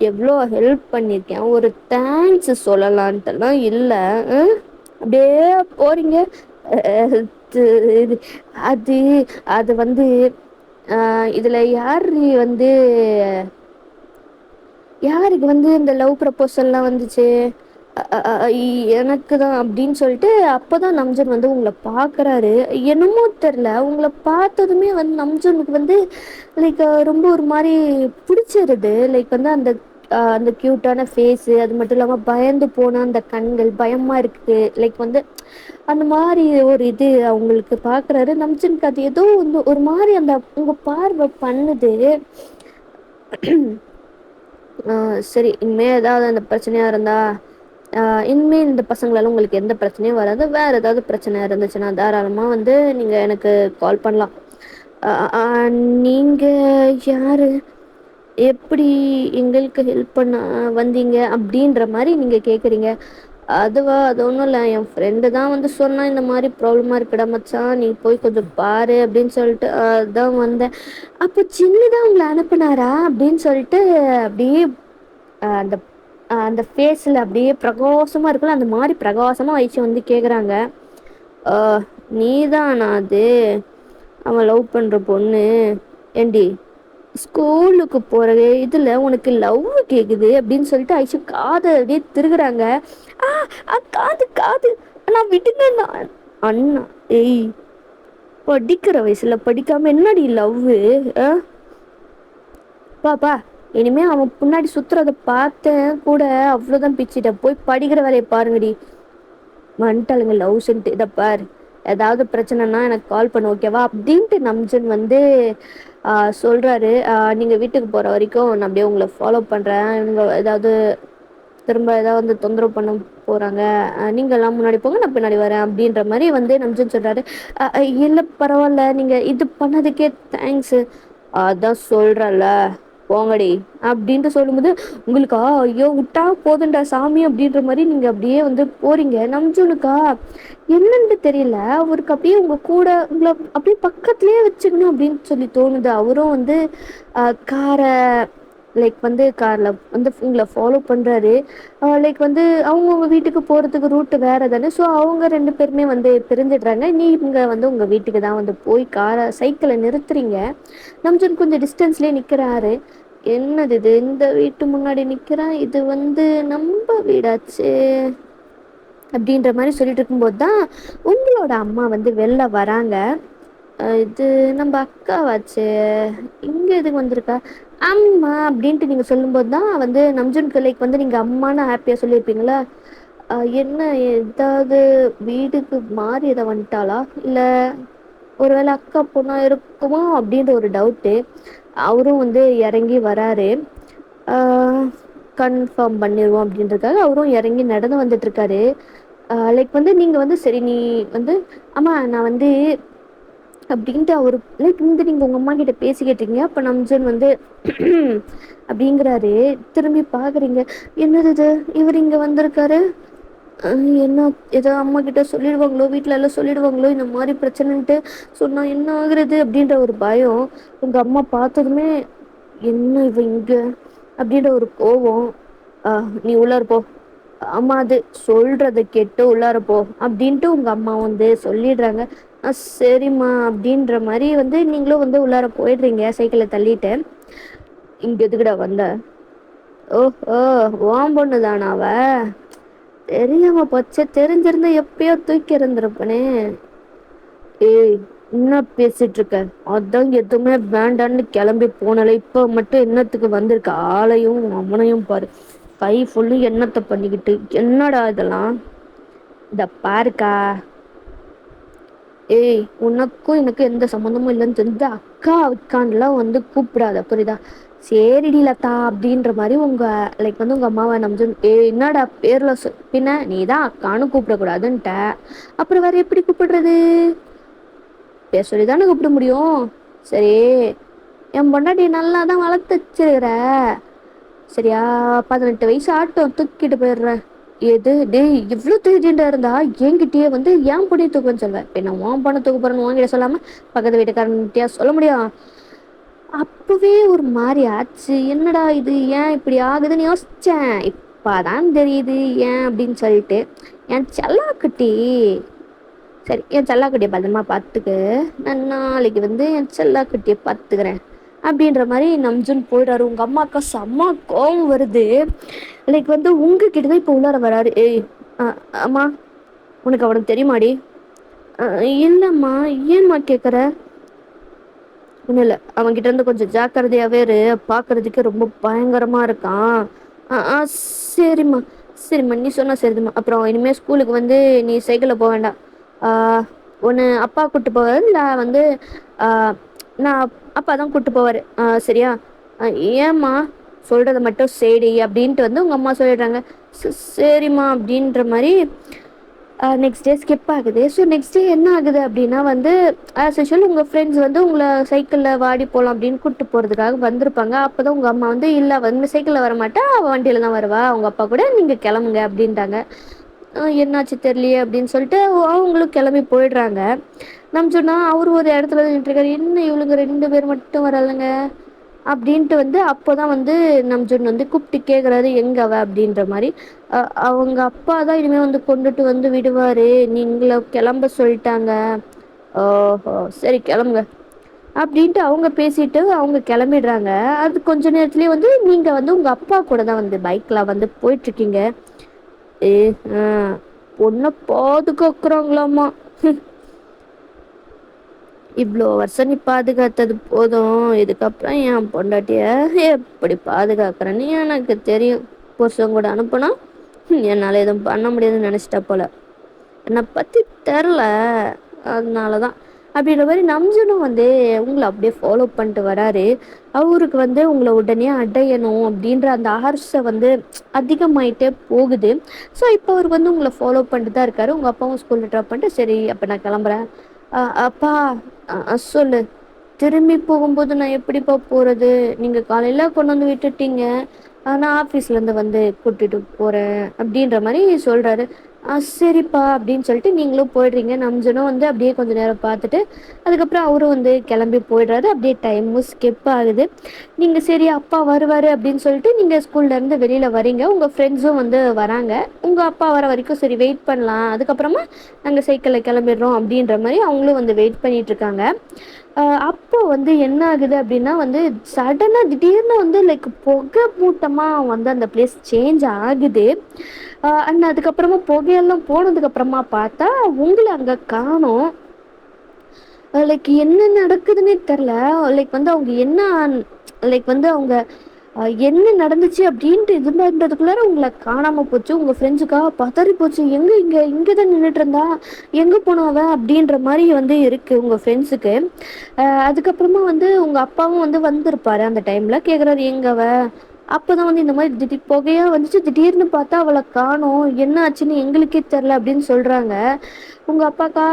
எவ்வளோ ஹெல்ப் பண்ணியிருக்கேன், ஒரு தேங்க்ஸ் சொல்லலான்ட்டுலாம் இல்லை. அப்படியே போறீங்க. அஹ் இது அது அது வந்து இதுல யாரு வந்து யாருக்கு வந்து இந்த லவ் ப்ரப்போசல்லாம் வந்துச்சு? எனக்கு தான் அப்படின்னு சொல்லிட்டு அப்போதான் நம்ஜன் வந்து உங்களை பார்க்குறாரு. என்னமோ தெரில உங்களை பார்த்ததுமே வந்து நம்ஜனுக்கு வந்து லைக் ரொம்ப ஒரு மாதிரி பிடிச்சிருது. லைக் வந்து அந்த அந்த க்யூட்டான ஃபேஸு, அது மட்டும் இல்லாமல் பயந்து போன அந்த கண்கள் பயமாக இருக்குது. லைக் வந்து அந்த மாதிரி ஒரு இது அவங்களுக்கு பார்க்குறாரு நம்ஜனுக்கு. அது ஏதோ வந்து ஒரு மாதிரி அந்த உங்கள் பார்வை பண்ணுது. சரி இனிமே ஏதாவது அந்த பிரச்சனையா இருந்தா இனிமே இந்த பசங்களால உங்களுக்கு எந்த பிரச்சனையும் வராது. வேற ஏதாவது பிரச்சனை இருந்துச்சுன்னா தாராளமா வந்து நீங்க எனக்கு கால் பண்ணலாம். நீங்க யாரு, எப்படி எங்களுக்கு ஹெல்ப் பண்ண வந்தீங்க அப்படின்ற மாதிரி நீங்க கேக்குறீங்க. அதுவா அது ஒன்றும் இல்லை, என் ஃப்ரெண்டு தான் வந்து சொன்னா இந்த மாதிரி ப்ராப்ளமா இருக்குடா மச்சான் நீ போய் கொஞ்சம் பாரு அப்படின்னு சொல்லிட்டு அதான் வந்தேன். அப்போ சின்னதான் உங்களை அனுப்புனாரா அப்படின்னு சொல்லிட்டு அப்படியே அந்த அந்த ஃபேஸில் அப்படியே பிரகாசமாக இருக்குல்ல அந்த மாதிரி பிரகாசமாக வச்சு வந்து கேட்குறாங்க. நீதானா அது அவன் லவ் பண்ணுற பொண்ணு? ஏண்டி ஸ்கூலுக்கு போகிற இதில் உனக்கு லவ் கேட்குது அப்படின்னு சொல்லிட்டு ஐஷு காதை அப்படியே திருகுறாங்க. காது காது நான் விட்டுங்க நான் அண்ணா. ஏய் படிக்கிற வயசுல படிக்காம என்னடி லவ்வு? பாப்பா இனிமே அவன் பின்னாடி சுத்துறத பார்த்தேன் கூட அவ்வளோதான் பிச்சுட்ட. போய் படிக்கிற வேலையை பாருங்கடி. வந்துட்டாளுங்க லவ் சென்ட்டு. இதை பார் ஏதாவது பிரச்சனைனா எனக்கு கால் பண்ண ஓகேவா அப்படின்ட்டு நம்ஜன் வந்து சொல்கிறாரு. நீங்கள் வீட்டுக்கு போகிற வரைக்கும் நான் அப்படியே உங்களை ஃபாலோ பண்ணுறேன். இவங்க ஏதாவது திரும்ப ஏதாவது வந்து தொந்தரவு பண்ண போகிறாங்க, நீங்கள்லாம் முன்னாடி போங்க நான் பின்னாடி வரேன் அப்படின்ற மாதிரி வந்து நம்ஜன் சொல்கிறாரு. இல்லை பரவாயில்ல நீங்கள் இது பண்ணதுக்கே தேங்க்ஸு. அதான் சொல்கிறல்ல போங்கடி அப்படின்ட்டு சொல்லும்போது உங்களுக்கா ஐயோ விட்டா போதுண்டா சாமி அப்படின்ற மாதிரி நீங்கள் அப்படியே வந்து போறீங்க. நம்ஜுனுக்கா என்னன்னு தெரியல, அவருக்கு அப்படியே உங்க கூட உங்களை அப்படியே பக்கத்துலேயே வச்சுக்கணும் அப்படின்னு சொல்லி தோணுது. அவரும் வந்து காரை லைக் வந்து காரில் வந்து உங்களை ஃபாலோ பண்ணுறாரு. லைக் வந்து அவங்கவுங்க வீட்டுக்கு போகிறதுக்கு ரூட்டு வேறு தானே. ஸோ அவங்க 2 பேருமே வந்து பிரிஞ்சிடுறாங்க. இங்கே வந்து உங்கள் வீட்டுக்கு தான் வந்து போய் காரை சைக்கிளை நிறுத்துறீங்க. நம்ஜன் கொஞ்சம் டிஸ்டன்ஸ்லேயே நிற்கிறாரு. என்னது இது இந்த வீட்டு முன்னாடி நிற்கிறான், இது வந்து நம்ம வீடாச்சு அப்படின்ற மாதிரி சொல்லிட்டு இருக்கும்போது தான் உங்களோட அம்மா வந்து வெளில வராங்க. இது நம்ம அக்காவாச்சு இங்கே எதுக்கு வந்திருக்கா அம்மா அப்படின்ட்டு நீங்கள் சொல்லும்போது தான் வந்து நம்ஜன் லைக் வந்து நீங்கள் அம்மானு ஹாப்பியாக சொல்லியிருப்பீங்களா. என்ன ஏதாவது வீட்டுக்கு மாறி எதை வந்துட்டாளா இல்லை ஒருவேளை அக்கா பொண்ணா இருக்குமா அப்படின்ற ஒரு டவுட்டு. அவரும் வந்து இறங்கி வராரு. கன்ஃபார்ம் பண்ணிடுவோம் அப்படின்றதுக்காக அவரும் இறங்கி நடந்து வந்துட்டு இருக்காரு. லைக் வந்து நீங்கள் வந்து சரி நீ வந்து அம்மா நான் வந்து அப்படின்ட்டு அவர் லைக் வந்து நீங்கள் உங்கள் அம்மா கிட்ட பேசிக்கிட்டு இருக்கீங்க. அப்போ நம்ஜன் வந்து அப்படிங்கிறாரு. திரும்பி பார்க்குறீங்க, என்னது இது இவர் இங்கே வந்திருக்காரு. என்ன ஏதோ அம்மா கிட்ட சொல்லிடுவாங்களோ, வீட்டில் எல்லாம் சொல்லிடுவாங்களோ இந்த மாதிரி பிரச்சனைன்ட்டு சொன்னால் என்ன ஆகுறது அப்படின்ற ஒரு பயம். உங்கள் அம்மா பார்த்ததுமே என்ன இவ இங்கே அப்டின்ற ஒரு கோவோ. நீ உள்ளார போ. அம்மா அது சொல்றத கேட்டு உள்ளார போ அப்டின்ட்டு உங்க அம்மா வந்து சொல்லிடுறாங்க. சரிம்மா அப்டின்ற மாரி வந்து நீங்களும் வந்து உள்ளார போயிடுறீங்க சைக்கிள தள்ளிட்டு. இங்க எதுக்குடா வந்த? ஓஹோ! உன் பொண்ணு தானா அவ? தெரியாம போச்சே, தெரிஞ்சிருந்தா எப்பயோ தூக்கி எறிந்திருப்பனே. ஏய், என்ன பேசிட்டு இருக்க? அதான் எதுவுமே வேண்டான்னு கிளம்பி போனல, இப்ப மட்டும் என்னத்துக்கு வந்திருக்க? ஆளையும் அவனையும் பாரு, கை ஃபுல்லு என்னத்த பண்ணிக்கிட்டு. என்னடா இதெல்லாம்? இத பாருக்கா. ஏய், உனக்கும் எனக்கு எந்த சம்மந்தமும் இல்லைன்னு தெரிஞ்சு அக்கா அக்கான்லாம் வந்து கூப்பிடாத, புரியுதா? சரிடி லதா அப்படின்ற மாதிரி உங்க லைக் வந்து உங்க அம்மாவை நம்பிச்சு. என்னடா பேர்ல பின்ன நீ தான் அக்கான்னு கூப்பிடக்கூடாதுன்ட்ட, அப்புறம் வேற எப்படி கூப்பிடுறது? பேர் சொல்லி தானே கூப்பிட முடியும். சரி, என் பொண்டாட்டி நல்லா தான் வளர்த்து வச்சிருக்கிற, சரியா? 18 வயசு ஆட்டம், தூக்கிட்டு போயிடுறேன். எது டேய், இவ்வளோ தைரியண்டா இருந்தா என்கிட்டயே வந்து ஏன் பொண்ணை தூக்குன்னு சொல்வேன். இப்போ நான் உன் பொண்ணை தூக்க போறேன்னு உன்கிட்ட சொல்லாம பக்கத்து வீட்டுக்காரன்கிட்டயா சொல்ல முடியும்? அப்பவே ஒரு மாதிரி ஆச்சு. என்னடா இது, ஏன் இப்படி ஆகுதுன்னு யோசிச்சேன். இப்பதான் தெரியுது ஏன் அப்படின்னு சொல்லிட்டு. என் செல்லாக்குட்டி, சரி என் செல்லாக்குட்டியை பத்திரமா பார்த்துக்க, நான் நாளைக்கு வந்து என் செல்லாக்குட்டியை பார்த்துக்கிறேன் அப்படின்ற மாதிரி நம்ஜுன் போயிடாரு. உங்க அம்மாக்கா செம்ம கோவம் வருது. லைக் வந்து உங்ககிட்ட தான் இப்போ உள்ளார வராரு. ஏய், அம்மா உனக்கு அவனுக்கு தெரியுமாடி? இல்லைம்மா. ஏம்மா கேட்குற? ஒன்றும் இல்லை, அவன்கிட்ட இருந்து கொஞ்சம் ஜாக்கிரதையாகவே இரு, பார்க்கறதுக்கு ரொம்ப பயங்கரமாக இருக்கான். சரிம்மா. சரிம்மா, நீ சொன்னா சரிம்மா. அப்புறம் இனிமேல் ஸ்கூலுக்கு வந்து நீ சைக்கிளில் போக வேண்டாம். ஒன்று அப்பா கூப்பிட்டு போவார், இல்லை வந்து நான் அப்பா தான் கூப்பிட்டு போவார், சரியா? ஏம்மா சொல்கிறத மட்டும் சரி அப்படின்ட்டு வந்து உங்கள் அம்மா சொல்லிடுறாங்க. சரிம்மா அப்படின்ற மாதிரி நெக்ஸ்ட் டே ஸ்கிப் ஆகுது. ஸோ நெக்ஸ்ட் டே என்ன ஆகுது அப்படின்னா வந்து ஆஸ் யூஷுவல் உங்கள் ஃப்ரெண்ட்ஸ் வந்து உங்களை சைக்கிளில் வாடி போகலாம் அப்படின்னு கூப்பிட்டு போகிறதுக்காக வந்திருப்பாங்க. அப்போ தான் உங்கள் அம்மா வந்து இல்லை வந்து சைக்கிளில் வர மாட்டா, அவள் வண்டியில் தான் வருவா, அவங்க அப்பா கூட, நீங்கள் கிளம்புங்க அப்படின்ட்டாங்க. என்னாச்சு தெரியலையே அப்படின்னு சொல்லிட்டு அவங்களும் கிளம்பி போயிடுறாங்க. நம்ம சொன்னால் அவர் ஒரு இடத்துல நின்றுருக்காரு. என்ன இவளுங்க 2 பேர் மட்டும் வரலைங்க அப்படின்ட்டு வந்து அப்போ தான் வந்து நம்ஜுன் வந்து கூப்பிட்டு கேட்குறாரு எங்க அவ அப்படின்ற மாதிரி. அவங்க அப்பா தான் இனிமேல் வந்து கொண்டுட்டு வந்து விடுவார், நீங்கள கிளம்ப சொல்லிட்டாங்க. ஓஹோ, சரி கிளம்புங்க அப்படின்ட்டு அவங்க பேசிட்டு அவங்க கிளம்பிடுறாங்க. அது கொஞ்ச நேரத்துலேயே வந்து நீங்கள் வந்து உங்கள் அப்பா கூட தான் வந்து பைக்கில் வந்து போயிட்டுருக்கீங்க. ஏ, பொண்ணை பாதுகாக்கிறாங்களாமா. இவ்வளோ வருஷம் நீ பாதுகாத்தது போதும், இதுக்கப்புறம் என் பொண்டாட்டிய எப்படி பாதுகாக்கிறேன்னு எனக்கு தெரியும். புருஷன் கூட அனுப்புனா என்னால் எதுவும் பண்ண முடியாதுன்னு நினச்சிட்டா போல. என்னை பற்றி தெரில, அதனால தான் அப்படின்ற மாதிரி நம்ஜனும் வந்து உங்களை அப்படியே ஃபாலோ பண்ணிட்டு வராரு. அவருக்கு வந்து உங்களை உடனே அடையணும் அப்படின்ற அந்த ஆசை வந்து அதிகமாயிட்டே போகுது. ஸோ இப்போ அவருக்கு வந்து உங்களை ஃபாலோ பண்ணிட்டு தான் இருக்காரு. உங்கள் அப்பாவும் ஸ்கூலில் ட்ராப் பண்ணிட்டு சரி அப்போ நான் கிளம்புறேன். அப்பா, சொல்லு. திரும்பி போகும்போது நான் எப்படிப்பா போகிறது? நீங்கள் காலையில் கொண்டு வந்து விட்டுட்டீங்க, நான் ஆஃபீஸ்லேருந்து வந்து கூட்டிகிட்டு போகிறேன் அப்படின்ற மாதிரி சொல்கிறாரு. சரிப்பா அப்படின்னு சொல்லிட்டு நீங்களும் போயிடுறீங்க. நம்ஜனும் வந்து அப்படியே கொஞ்சம் நேரம் பார்த்துட்டு அதுக்கப்புறம் அவரும் வந்து கிளம்பி போயிடுறாரு. அப்படியே டைமும் ஸ்கிப் ஆகுது. நீங்கள் சரி அப்பா வருவார் அப்படின்னு சொல்லிட்டு நீங்கள் ஸ்கூல்லேருந்து வெளியில் வரீங்க. உங்கள் ஃப்ரெண்ட்ஸும் வந்து வராங்க. உங்கள் அப்பா வர வரைக்கும் சரி வெயிட் பண்ணலாம், அதுக்கப்புறமா நாங்கள் சைக்கிளில் கிளம்பிடுறோம் அப்படின்ற மாதிரி அவங்களும் வந்து வெயிட் பண்ணிகிட்ருக்காங்க. அப்போ வந்து என்ன ஆகுது அப்படின்னா வந்து சடனாக திடீர்னு வந்து லைக் புகை மூட்டமாக வந்து அந்த பிளேஸ் சேஞ்ச் ஆகுது. அண்ட் அதுக்கப்புறமா புகையெல்லாம் போனதுக்கப்புறமா பார்த்தா உங்களை அங்கே காணோம். லைக் என்ன நடக்குதுன்னே தெரில. லைக் வந்து அவங்க என்ன லைக் வந்து அவங்க என்ன நடந்துச்சு அப்படின்ட்டு இதுன்றதுக்குள்ளார உங்களை காணாமல் போச்சு. உங்கள் ஃப்ரெண்ட்ஸுக்காக பதறி போச்சு. எங்கே இங்கே தான் நின்றுட்டு இருந்தா, எங்கே போனவ அப்படின்ற மாதிரி வந்து இருக்குது உங்கள் ஃப்ரெண்ட்ஸுக்கு. அதுக்கப்புறமா வந்து உங்கள் அப்பாவும் வந்து வந்திருப்பாரு அந்த டைமில், கேட்குறாரு எங்கவ. அப்போ தான் வந்து இந்த மாதிரி திடீர் புகையாக வந்துச்சு, திடீர்னு பார்த்தா அவளை காணோம், என்ன ஆச்சுன்னு எங்களுக்கே தெரில அப்படின்னு சொல்கிறாங்க. உங்கள் அப்பாக்கா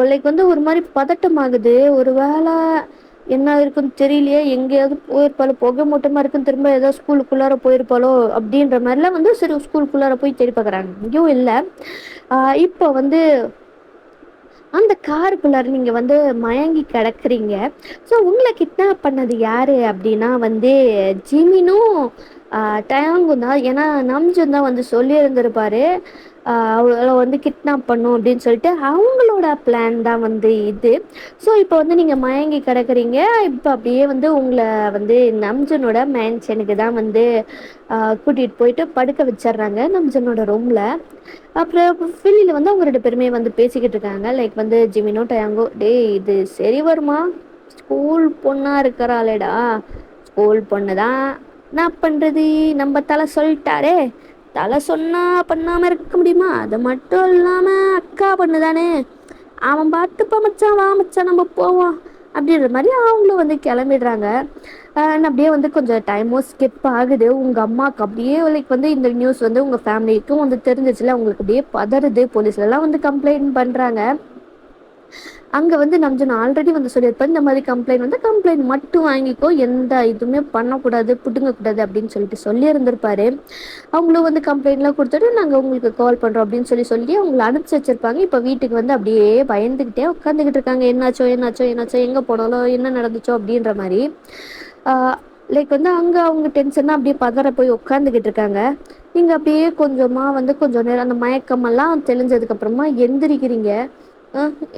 லைக் வந்து ஒரு மாதிரி பதட்டமாகுது. ஒரு வேளை என்ன இருக்குன்னு தெரியலையே, எங்கேயாவது போயிருப்பாளோ, புகை மூட்டமாக இருக்குன்னு திரும்ப ஏதாவது ஸ்கூலுக்குள்ளார போயிருப்பாளோ அப்படின்ற மாதிரிலாம் வந்து சரி ஸ்கூலுக்குள்ளார போய் தேடி பார்க்குறாங்க, இங்கேயும் இல்லை. இப்போ வந்து அந்த காருக்குள்ளார நீங்க வந்து மயங்கி கிடக்குறீங்க. ஸோ உங்கள கிட்னாப் பண்ணது யாரு அப்படின்னா வந்து ஜிமினும் டயாங்கும் தான். ஏன்னா நம்ஜுன் தான் வந்து சொல்லியிருந்திருப்பாரு அவள வந்து கிட்னாப் பண்ணும் அப்படின்னு சொல்லிட்டு அவங்களோட பிளான் தான் வந்து இது. ஸோ இப்போ வந்து நீங்கள் மயங்கி கிடக்குறீங்க. இப்போ அப்படியே வந்து உங்களை வந்து நம்ஜனோட மேன்ஷனுக்கு தான் வந்து கூட்டிகிட்டு போயிட்டு படுக்க வச்சிடுறாங்க நம்ஜனோட ரூமில். அப்புறம் வெளியில் வந்து அவங்க 2 பேருமே வந்து பேசிக்கிட்டு இருக்காங்க. லைக் வந்து ஜிமினோ டயாங்கோ, டேய் இது சரி வருமா? ஸ்கூல் பொண்ணா இருக்கிறாளேடா, ஸ்கூல் பொண்ணு தான், என்ன பண்ணுறது, நம்ம தலை சொல்லிட்டாரே, தலை சொன்னா பண்ணாமல் இருக்க முடியுமா? அது மட்டும் இல்லாமல் அக்கா பொண்ணு தானே, அவன் பார்த்துப்பா மச்சான், வா மச்சான் நம்ம போவோம் அப்படின்ற மாதிரி அவங்களும் வந்து கிளம்பிடுறாங்க. அப்படியே வந்து கொஞ்சம் டைமும் ஸ்கிப் ஆகுது. உங்கள் அம்மாவுக்கு அப்படியே லைக் வந்து இந்த நியூஸ் வந்து உங்கள் ஃபேமிலிக்கும் வந்து தெரிஞ்சிச்சுல, அவங்களுக்கு அப்படியே பதறுது. போலீஸ்லலாம் வந்து கம்ப்ளைண்ட் பண்ணுறாங்க. அங்கே வந்து நான் ஆல்ரெடி வந்து சொல்லியிருப்பேன், இந்த மாதிரி கம்ப்ளைண்ட் வந்து கம்ப்ளைண்ட் மட்டும் வாங்கிக்கோ, எந்த இதுவுமே பண்ணக்கூடாது, பிடுங்கக்கூடாது அப்படின்னு சொல்லிட்டு சொல்லியிருந்திருப்பாரு. அவங்களும் வந்து கம்ப்ளைண்ட்லாம் கொடுத்துட்டு நாங்கள் உங்களுக்கு கால் பண்ணுறோம் அப்படின்னு சொல்லி அவங்கள அனுப்பிச்சி வச்சுருப்பாங்க. இப்போ வீட்டுக்கு வந்து அப்படியே பயந்துக்கிட்டே உட்காந்துக்கிட்டு இருக்காங்க. என்னாச்சோ என்னாச்சோ என்னாச்சோ, எங்கே போனாலோ என்ன நடந்துச்சோ அப்படின்ற மாதிரி. லைக் வந்து அங்கே அவங்க டென்ஷனாக அப்படியே பதற போய் உட்காந்துக்கிட்டு இருக்காங்க. நீங்கள் அப்படியே கொஞ்சமாக வந்து கொஞ்சம் நேரம் அந்த மயக்கமெல்லாம் தெளிஞ்சதுக்கப்புறமா எந்திரிக்கிறீங்க.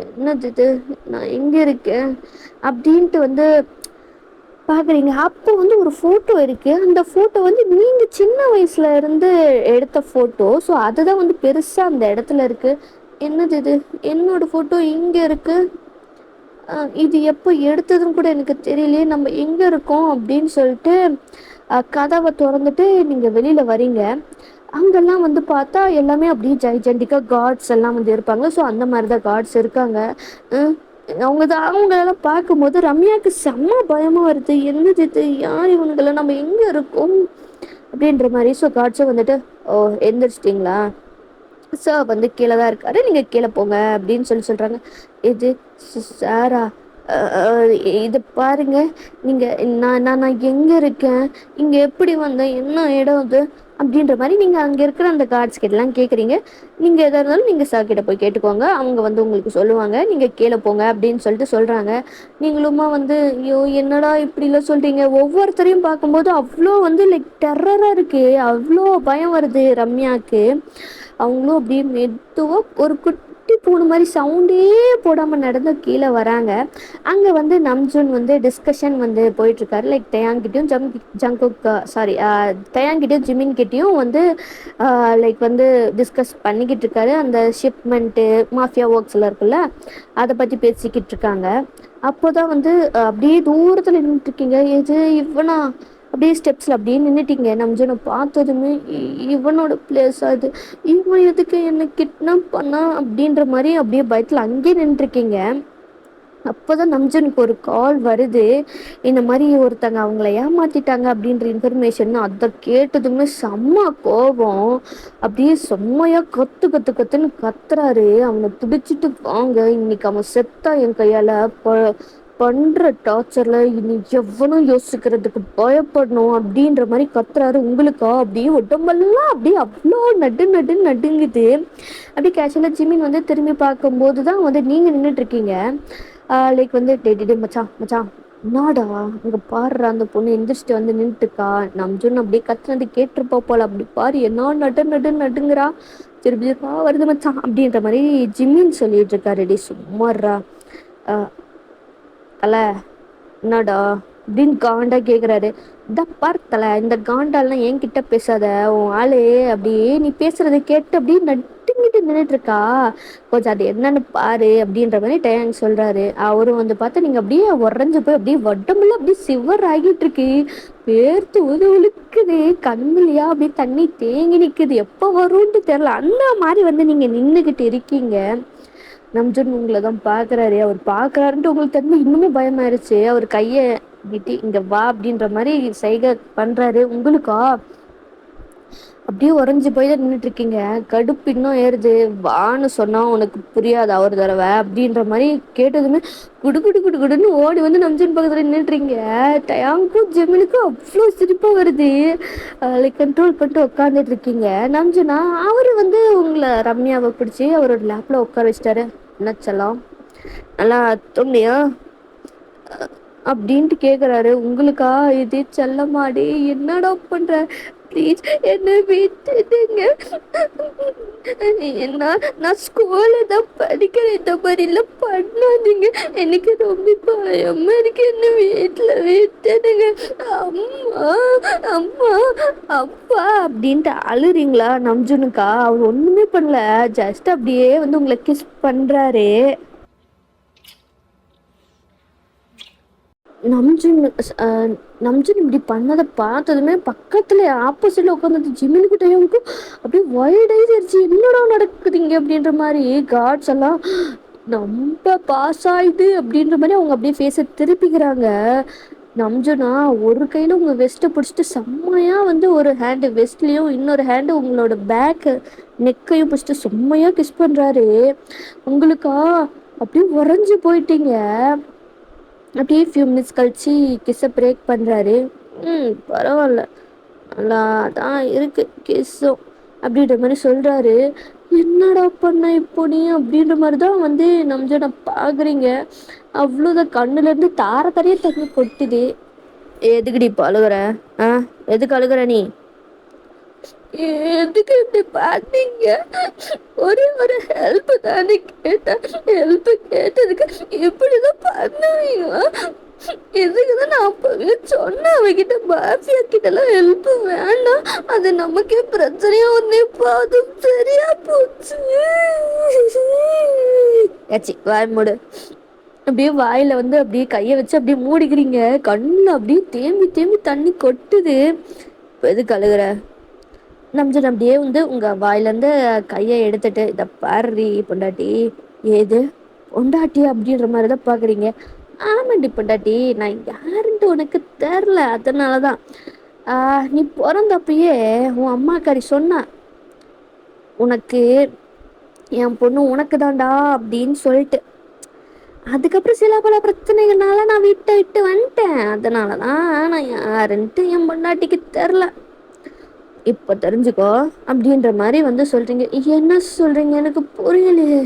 என்னது இது, நான் எங்கே இருக்கேன் அப்படின்ட்டு வந்து பார்க்குறீங்க. அப்போ வந்து ஒரு ஃபோட்டோ இருக்குது. அந்த ஃபோட்டோ வந்து நீங்கள் சின்ன வயசில் இருந்து எடுத்த ஃபோட்டோ. ஸோ அதுதான் வந்து பெருசாக அந்த இடத்துல இருக்குது. என்னது இது, என்னோடய ஃபோட்டோ இங்கே இருக்குது, இது எப்போ எடுத்ததுன்னு கூட எனக்கு தெரியலையே, நம்ம எங்கே இருக்கோம் அப்படின்னு சொல்லிட்டு கதவை திறந்துட்டு நீங்கள் வெளியில் வரீங்க. அங்கெல்லாம் வந்து பார்த்தா எல்லாமே அப்படியே ஜெய்ஜெண்டிக்காக காட்ஸ் எல்லாம் வந்து இருப்பாங்க. ஸோ அந்த மாதிரி தான் காட்ஸ் இருக்காங்க. அவங்களெல்லாம் பார்க்கும்போது ரம்யாவுக்கு செம்ம பயமாக வருது. என்னது இது, யார் இவனுங்களை, நம்ம எங்கே இருக்கோம் அப்படின்ற மாதிரி. ஸோ காட்ஸும் வந்துட்டு, ஓ எந்திரிச்சிட்டிங்களா, சார் வந்து கீழே தான் இருக்காரு, நீங்கள் கீழே போங்க அப்படின்னு சொல்கிறாங்க. இது சாரா, இது பாருங்க, நீங்கள் நான் எங்கே இருக்கேன், இங்கே எப்படி வந்தேன், என்ன இடம் இது அப்படின்ற மாதிரி நீங்கள் அங்கே இருக்கிற அந்த கார்ட்ஸ் கிட்டலாம் கேட்குறீங்க. நீங்கள் எதாக இருந்தாலும் நீங்கள் சார் கிட்ட போய் கேட்டுக்கோங்க, அவங்க வந்து உங்களுக்கு சொல்லுவாங்க, நீங்கள் கீழே போங்க அப்படின்னு சொல்லிட்டு சொல்கிறாங்க. நீங்களுமா வந்து ஐயோ என்னடா இப்படிலாம் சொல்கிறீங்க, ஒவ்வொருத்தரையும் பார்க்கும்போது அவ்வளோ வந்து லைக் டெரராக இருக்குது, அவ்வளோ பயம் வருது ரம்யாவுக்கு. அவங்களும் அப்படியே மெதுவாக ஒரு குட்டி பூனை மாதிரி சவுண்டே போடாமல் நடந்து கீழே வராங்க. அங்கே வந்து நம்ஜுன் வந்து டிஸ்கஷன் வந்து போயிட்டுருக்காரு. லைக் டயாங்கிட்டையும் டயாங்கிட்டையும் ஜிமின்கிட்டையும் வந்து லைக் வந்து டிஸ்கஸ் பண்ணிக்கிட்டு இருக்காரு. அந்த ஷிப்மெண்ட்டு மாஃபியா ஒர்க்ஸில் இருக்குல்ல, அதை பற்றி பேசிக்கிட்டு இருக்காங்க. அப்போ தான் வந்து அப்படியே தூரத்தில் நின்றுட்டுருக்கீங்க. எது இவனா, அப்படியே ஸ்டெப்ஸில் அப்படியே நின்றுட்டீங்க. நம்ஜனை பார்த்ததுமே இவனோட பிளேஸ் அது, இவன் எதுக்கு என்னை கிட்னாப் பண்ணா அப்படின்ற மாதிரி அப்படியே பயத்தில் அங்கேயே நின்றுருக்கீங்க. அப்போ தான் நம்ஜனுக்கு ஒரு கால் வருது, இந்த மாதிரி ஒருத்தங்க அவங்கள ஏமாற்றிட்டாங்க அப்படின்ற இன்ஃபர்மேஷன். அதை கேட்டதுமே செம்ம கோபம், அப்படியே செம்மையாக கத்து கத்து கத்துன்னு கத்துறாரு. அவனை பிடிச்சிட்டு வாங்க, இன்னைக்கு அவன் செத்தா என் கையால், பண்ணுற டார்ச்சரில் இனி எவனும் யோசிக்கிறதுக்கு பயப்படணும் அப்படின்ற மாதிரி கத்துறாரு. உங்களுக்கா அப்படியே உடம்பெல்லாம் அப்படியே அவ்வளோ நடுன்னு நடுங்குது. அப்படியே கேஷுவலாக ஜிமின் வந்து திரும்பி பார்க்கும்போது தான் வந்து நீங்கள் நின்றுட்டுருக்கீங்க. லைக் வந்து டே மச்சான் மச்சான், என்னடா இங்கே பாடுறா, அந்த பொண்ணு எந்திரிச்சிட்டு வந்து நின்றுட்டுக்கா, நம்ஜுன்னு அப்படியே கத்துனது கேட்டிருப்பா போல, அப்படி பாரு என்ன நடுங்குறா, திருப்பி வருது மச்சான் அப்படின்ற மாதிரி ஜிம்மின்னு சொல்லிட்டு இருக்காரு. டே சும்மாறா, தலை என்னடா அப்படின்னு காண்டா கேட்குறாரு. இந்த பார்த்தல, இந்த காண்டாலாம் என்கிட்ட பேசாத, உன் ஆளு அப்படியே நீ பேசுறதை கேட்டு அப்படியே நட்டுங்கிட்டு நின்றுட்டுருக்கா, கொஞ்சம் அது என்னன்னு பாரு அப்படின்ற மாதிரி டயாங் சொல்கிறாரு. அவரும் வந்து பார்த்தா நீங்கள் அப்படியே உறைஞ்சு போய் அப்படியே உடம்புல அப்படியே சிவர் ஆகிட்டு இருக்கு, பேர்த்து உழுக்குது, கண்ணுலையா அப்படியே தண்ணி தேங்கி நிற்குது, எப்போ வரும்னு தெரில, அந்த மாதிரி வந்து நீங்கள் நின்றுக்கிட்டு இருக்கீங்க. நம்ஜன் உங்களை தான் பார்க்குறாரு. அவர் பார்க்குறாருன்ட்டு உங்களுக்கு தெரிஞ்சு இன்னுமே பயமாயிருச்சு. அவர் கையை கிட்டி இங்கே வா அப்படின்ற மாதிரி சைகை பண்ணுறாரு. உங்களுக்கா அப்படியே உறைஞ்சி போய் தான் நின்றுட்டுருக்கீங்க. கடுப்பு இன்னும் ஏறுது. வான்னு சொன்னால் உனக்கு புரியாதா ஒரு தடவை அப்படின்ற மாதிரி கேட்டதுமே குடு குடு குடு குடுன்னு ஓடி வந்து நம்ஜன் பக்கத்தில் நின்றுட்டுருங்க. டயாங்கும் ஜெமினுக்கும் அவ்வளோ சிரிப்பாக வருது. லைக் கண்ட்ரோல் பண்ணிட்டு உட்காந்துட்டு இருக்கீங்க. நம்ஜனா அவர் வந்து உங்களை ரம்யாவை பிடிச்சி அவரோட லேப்பில் உட்கார வச்சிட்டாரு. என்ன செல்லம், நல்லா தூங்குனியா அப்படின்ட்டு கேக்குறாரு. உங்களுக்கா இது செல்லமாடி என்னடா பண்ற, ப்ளீஸ் என்ன விட்டுடுங்க, நான் ஸ்கூல்ல தான் படிக்கிறேன், இந்த மாதிரிலாம் பண்ணாதீங்க, எனக்கு ரொம்ப பயமா இருக்கு, என்ன வீட்டுல விட்டுடுங்க, அம்மா அம்மா அப்பா அப்படின்ட்டு அழுறீங்களா? நம்ஜுனுக்கா அவர் ஒண்ணுமே பண்ணல, ஜஸ்ட் அப்படியே வந்து உங்களை கிஸ் பண்றாரு. நம்ஜுன் நம்ஜுன் இப்படி பண்ணதை பார்த்ததுமே பக்கத்துல ஆப்போசிட்ல உட்காந்து ஜிமினுக்கு டயமுக்கும் அப்படியே வைல்ட் ஆயிடுச்சு. என்னடா நடக்குதுங்க அப்படின்ற மாதிரி கார்ட்ஸ் எல்லாம் நம்ம பாஸ் ஆயிடுது அப்படின்ற மாதிரி அவங்க அப்படியே ஃபேஸை திருப்பிக்கிறாங்க. நம்ஜுனா ஒரு கையில உங்க வெஸ்ட்டை பிடிச்சிட்டு செம்மையா வந்து ஒரு ஹேண்டு வெஸ்ட்லயும் இன்னொரு ஹேண்டு உங்களோட பேக் நெக்கையும் பிடிச்சிட்டு செம்மையா கிஸ் பண்றாரு. உங்களுக்கா அப்படியே உறைஞ்சு போயிட்டீங்க. அப்படியே ஃபியூ மினிட்ஸ் கழிச்சு கிஸ்ஸை பிரேக் பண்ணுறாரு. பரவாயில்ல, நல்லா தான் இருக்கு கிஸ்ஸும் அப்படின்ற மாதிரி சொல்கிறாரு. என்னடா பண்ண இப்போ நீ அப்படின்ற மாதிரி தான் வந்து நம்ம பார்க்குறீங்க. அவ்வளோதான், கண்ணுலேருந்து தார தாரையே தண்ணி கொட்டுது. எதுக்குடி இப்போ அழுகுற? ஆ, எதுக்கு அழுகுற நீ? எதுக்கு இப்படி பண்ணீங்க? ஒரே ஒரு ஹெல்ப் தானே கேட்டேன், ஹெல்ப் கேட்டதுக்கு இப்படிதான் பண்ணுவீங்க? இதுக்குதான் நான் அப்பவே சொன்னேன் அவகிட்ட, பாஃபியா கிட்டலாம் ஹெல்ப் வேண்டாம், அது நமக்கே பிரச்சனையா ஒன்னே போதும், சரியா போச்சு. ஏச்சி வாய் மூடு. அப்படியே வாயில வந்து அப்படியே கையை வச்சு அப்படியே மூடிக்கிறீங்க. கண்ணுல அப்படியே தேம்பி தேம்பி தண்ணி கொட்டுது. இப்போ எதுக்கு அழுகுற? நம்ஜன் அப்படியே வந்து உங்க வாயிலேருந்து கையை எடுத்துட்டு, இதை பாரு பொண்டாட்டி. ஏது பொண்டாட்டி அப்படின்ற மாதிரி தான் பார்க்குறீங்க. ஆமாண்டி பொண்டாட்டி, நான் யாருன்ட்டு உனக்கு தெரில, அதனால தான். நீ பிறந்தப்பயே உன் அம்மாக்காரி சொன்னா, உனக்கு என் பொண்ணு உனக்கு தான்டா அப்படின்னு சொல்லிட்டு. அதுக்கப்புறம் சில பல பிரச்சனைகள்னால நான் விட்டு விட்டு வந்துட்டேன். அதனால தான் நான் யாருன்ட்டு என் பொண்டாட்டிக்கு தெரில. இப்போ தெரிஞ்சுக்கோ அப்படின்ற மாதிரி வந்து சொல்றீங்க. என்ன சொல்றீங்க எனக்கு புரியலையே.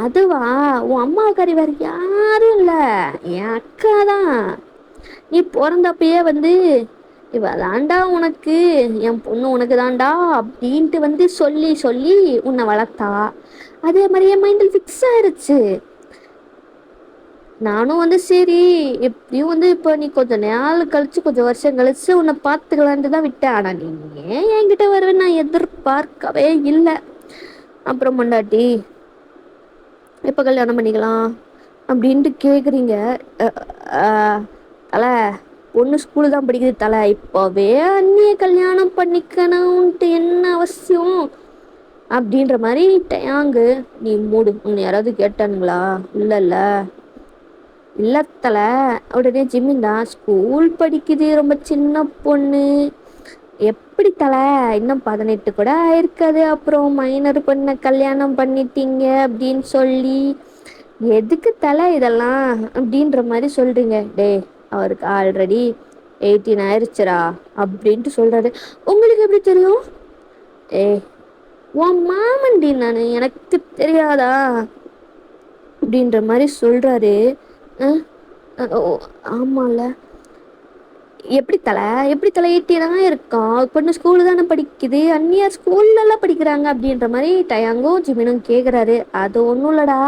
அதுவா, உன் அம்மாக்காரி வேற யாரும் இல்ல, என் அக்கா தான். நீ பிறந்தப்பயே வந்து இவ தாண்டா உனக்கு, என் பொண்ணு உனக்கு தாண்டா அப்படின்ட்டு வந்து சொல்லி சொல்லி உன்னை வளர்த்தா. அதே மாதிரி என் மைண்டில் ஃபிக்ஸ் ஆயிடுச்சு. நானும் வந்து சரி எப்படியும் வந்து இப்போ நீ கொஞ்சம் நாள் கழிச்சு கொஞ்சம் வருஷம் கழிச்சு உன்னை பார்த்துக்கலான்ட்டு தான் விட்டேன். ஆனால் நீ ஏன் என்கிட்ட வருவேன்னு நான் எதிர்பார்க்கவே இல்லை. அப்புறம் பொண்டாட்டி எப்போ கல்யாணம் பண்ணிக்கலாம் அப்படின்ட்டு கேட்குறீங்க. தலை, பொண்ணு ஸ்கூலு தான் படிக்குது தலை, இப்போவே அண்ணியை கல்யாணம் பண்ணிக்கணும்ன்ட்டு என்ன அவசியம் அப்படின்ற மாதிரி டயாங்கு. நீ மூடு, உன்னை யாராவது கேட்டானுங்களா? இல்லை இல்லத்தல. உடனே ஜிம்மின் தான், ஸ்கூல் படிக்குது, ரொம்ப சின்ன பொண்ணு, எப்படி தலை இன்னும் 18 கூட ஆயிருக்காது, அப்புறம் மைனர் பொண்ணை கல்யாணம் பண்ணிட்டீங்க அப்படின்னு சொல்லி எதுக்கு தலை இதெல்லாம் அப்படின்ற மாதிரி சொல்றீங்க. டே, அவருக்கு ஆல்ரெடி 18 ஆயிடுச்சுரா அப்படின்ட்டு சொல்றாரு. உங்களுக்கு எப்படி தெரியும்? ஏ, உன் மாமன்டி நான், எனக்கு தெரியாதா அப்படின்ற மாதிரி சொல்றாரு. ஆமால, எப்படி தலை 18 தான் இருக்கான், பொண்ணு ஸ்கூலு தானே படிக்குது, அந்நியார் ஸ்கூல்லலாம் படிக்கிறாங்க அப்படின்ற மாதிரி டயாங்கும் ஜிமினும் கேட்குறாரு. அது ஒன்றும் இல்லடா,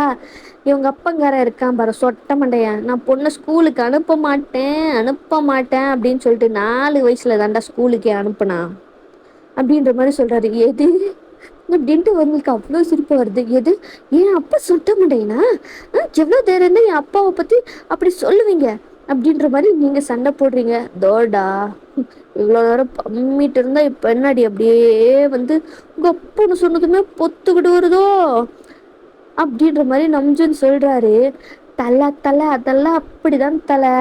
இவங்க அப்பங்கார இருக்கான் பாரு சொட்ட மண்டையன், நான் பொண்ணை ஸ்கூலுக்கு அனுப்ப மாட்டேன் அப்படின்னு சொல்லிட்டு 4 வயசுல தாண்டா ஸ்கூலுக்கே அனுப்புனா அப்படின்ற மாதிரி சொல்றாரு. எது அப்படின்ட்டு உங்களுக்கு அவ்வளோ சிரிப்பு வருது. எது, ஏன் அப்பா சுட்ட மாட்டேங்கண்ணா? எவ்வளோ தைரியம் இருந்தால் என் அப்பாவை பற்றி அப்படி சொல்லுவீங்க அப்படின்ற மாதிரி நீங்கள் சண்டை போடுறீங்க. தோடா, இவ்வளோ நேரம் பம்மிட்டு இருந்தா இப்போ என்னடி அப்படியே வந்து உங்கள் அப்பான்னு சொன்னதுமே பொத்துக்கிட்டு வருதோ அப்படின்ற மாதிரி நம்ஜுன்னு சொல்கிறாரு. தலை அதெல்லாம் அப்படிதான் தலை.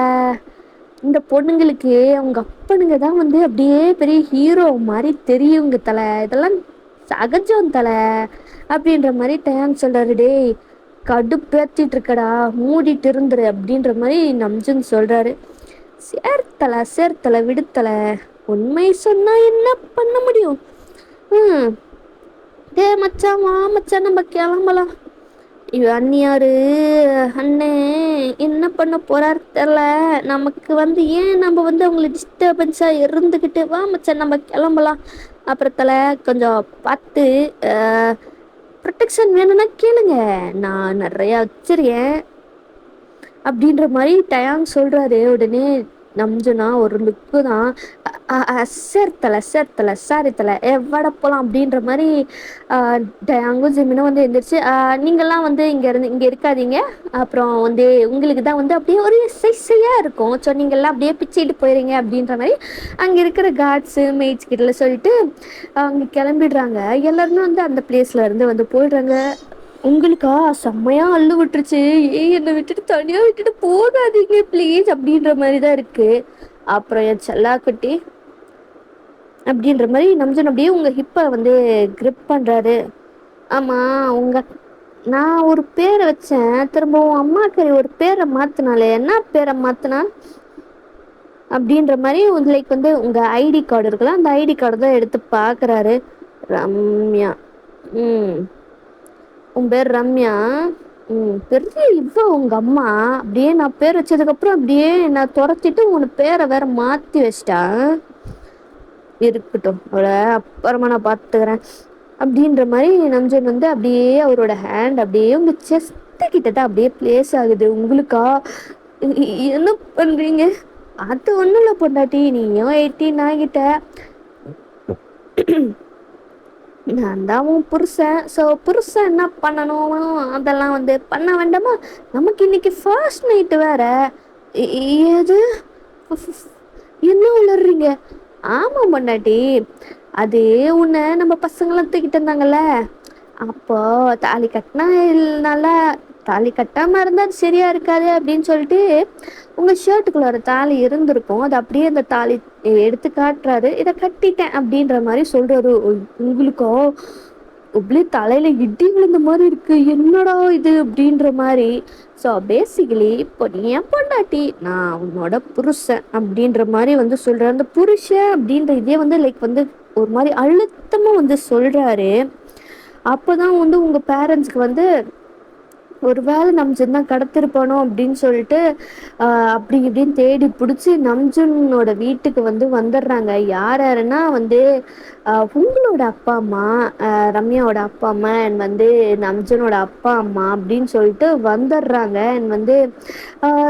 இந்த பொண்ணுங்களுக்கு அவங்க அப்பனுங்க தான் வந்து அப்படியே பெரிய ஹீரோ மாதிரி தெரியுங்க தலை, இதெல்லாம் சகஜம் தலை அப்படின்ற மாதிரி டயாங் சொல்றாரு. டேய், கடுப்பேத்திட்டு இருக்கடா, மூடிட்டு இருந்துரு அப்படின்ற மாதிரி நம்ஜுன் சொல்றாரு. சேர்த்தலை விடுத்தலை, உண்மை சொன்னா என்ன பண்ண முடியும்? டே மச்சான், வா மச்சான், நம்ம கிளம்பலாம். அண்ணியாரு அண்ணே என்ன பண்ண போறாரு தெர்ல, நமக்கு வந்து ஏன் நம்ம வந்து அவங்கள டிஸ்டர்பன்ஸா இருந்துகிட்டு, வா மச்சான் நம்ம கிளம்பலாம். அப்புறத்துல கொஞ்சம் பார்த்து ப்ரொட்டெக்ஷன் வேணும்னா கேளுங்க, நான் நிறையா வச்சிருக்கேன் அப்படின்ற மாதிரி டயாங் சொல்றாரு. உடனே நம்ஜுனா ஒரு லுக்கு தான், சேர்த்தலை சேர்த்தலை சாரி தலை எவ்வட போகலாம் அப்படின்ற மாதிரி டயாங்கும் ஜிமினும் வந்து எழுந்திரிச்சு, நீங்கள்லாம் வந்து இங்கே இருக்காதீங்க, அப்புறம் வந்து உங்களுக்கு தான் வந்து அப்படியே ஒரு சைஸையாக இருக்கும், ஸோ நீங்கள்லாம் அப்படியே பிச்சுட்டு போயிடுங்க அப்படின்ற மாதிரி அங்கே இருக்கிற கார்ட்ஸு மெய்ட்ஸ் கிட்ட சொல்லிட்டு அவங்க கிளம்பிடுறாங்க. எல்லாருமே வந்து அந்த பிளேஸ்ல இருந்து வந்து போயிடுறாங்க. உங்களுக்கா செம்மையா அள்ளு விட்டுருச்சு, ஏய் என்னை விட்டுட்டு தனியா விட்டுட்டு போகாதீங்க ப்ளீஸ் அப்படின்ற மாதிரி தான் இருக்கு. அப்புறம் என் செல்லாக்குட்டி அப்படின்ற மாதிரி நம்ஜன் அப்படியே உங்க ஹிப்பை வந்து கிரிப் பண்றாரு. ஆமா உங்க நான் ஒரு பேரை வச்சேன், திரும்பவும் அம்மாக்கு ஒரு பேரை மாத்தினாலே, என்ன பேரை மாத்தினா அப்படின்ற மாதிரி லைக் வந்து உங்க ஐடி கார்டு இருக்குல்ல, அந்த ஐடி கார்டு தான் எடுத்து பாக்குறாரு. ரம்யா, உன் பேர் ரம்யா, பெரிய இவ உங்க அம்மா அப்படியே நான் பேர் வச்சதுக்கப்புறம் அப்படியே நான் துரத்திட்டு உன் பேரை வேற மாற்றி வச்சிட்டா. இருக்கட்டும், அவளை அப்புறமா நான் பார்த்துக்கிறேன் அப்படின்ற மாதிரி நம்ஜன் வந்து அப்படியே அவரோட ஹேண்ட் அப்படியே உங்க செஸ்ட் கிட்டதான் அப்படியே பிளேஸ் ஆகுது. உங்களுக்கா என்ன பண்றீங்க? அது ஒன்றும் இல்லை பொண்டாட்டி, நீயும் 18 ஆகிட்ட, நான் தான் உன் புருஷன், ஸோ புருஷன் என்ன பண்ணணும் அதெல்லாம் வந்து பண்ண வேண்டாமா? நமக்கு இன்னைக்கு ஃபர்ஸ்ட் நைட்டு வேற. ஏது என்ன உளறீங்க? ஆமாம் பொண்டாட்டி, அது உன்னை நம்ம பசங்களாம் தூக்கிட்டு இருந்தாங்கல்ல, அப்போ தாலி கட்டினா இல்லைனால, தாலி கட்டாமல் இருந்தால் அது சரியா இருக்காது அப்படின்னு சொல்லிட்டு உங்கள் ஷர்ட்டுக்குள்ள ஒரு தாலி இருந்திருக்கும், அது அப்படியே அந்த தாலி எடுத்து காட்டுறாரு, இதை கட்டிட்டேன் அப்படின்ற மாதிரி சொல்றாரு. உங்களுக்கோ அப்படியே தலையில இடி விழுந்த மாதிரி இருக்கு, என்னடா இது அப்படின்ற மாதிரி. ஸோ பேசிக்கலி இப்போ நீ என் பொண்டாட்டி, நான் உன்னோட புருஷன் அப்படின்ற மாதிரி வந்து சொல்றாரு. அந்த புருஷன் அப்படின்ற இதே வந்து லைக் வந்து ஒரு மாதிரி அழுத்தமா வந்து சொல்றாரு. அப்போதான் வந்து உங்க பேரண்ட்ஸ்க்கு வந்து ஒரு வேளை நம்ஜன் தான் கடத்திருப்பானோ அப்படின்னு சொல்லிட்டு அப்படி இப்படின்னு தேடி பிடிச்சி நம்ஜனோட வீட்டுக்கு வந்து வந்துடுறாங்க. யார் யாருன்னா வந்து உங்களோட அப்பா அம்மா, ரம்யாவோட அப்பா அம்மா அண்ட் வந்து நம்ஜனோட அப்பா அம்மா அப்படின்னு சொல்லிட்டு வந்துடுறாங்க. அண்ட் வந்து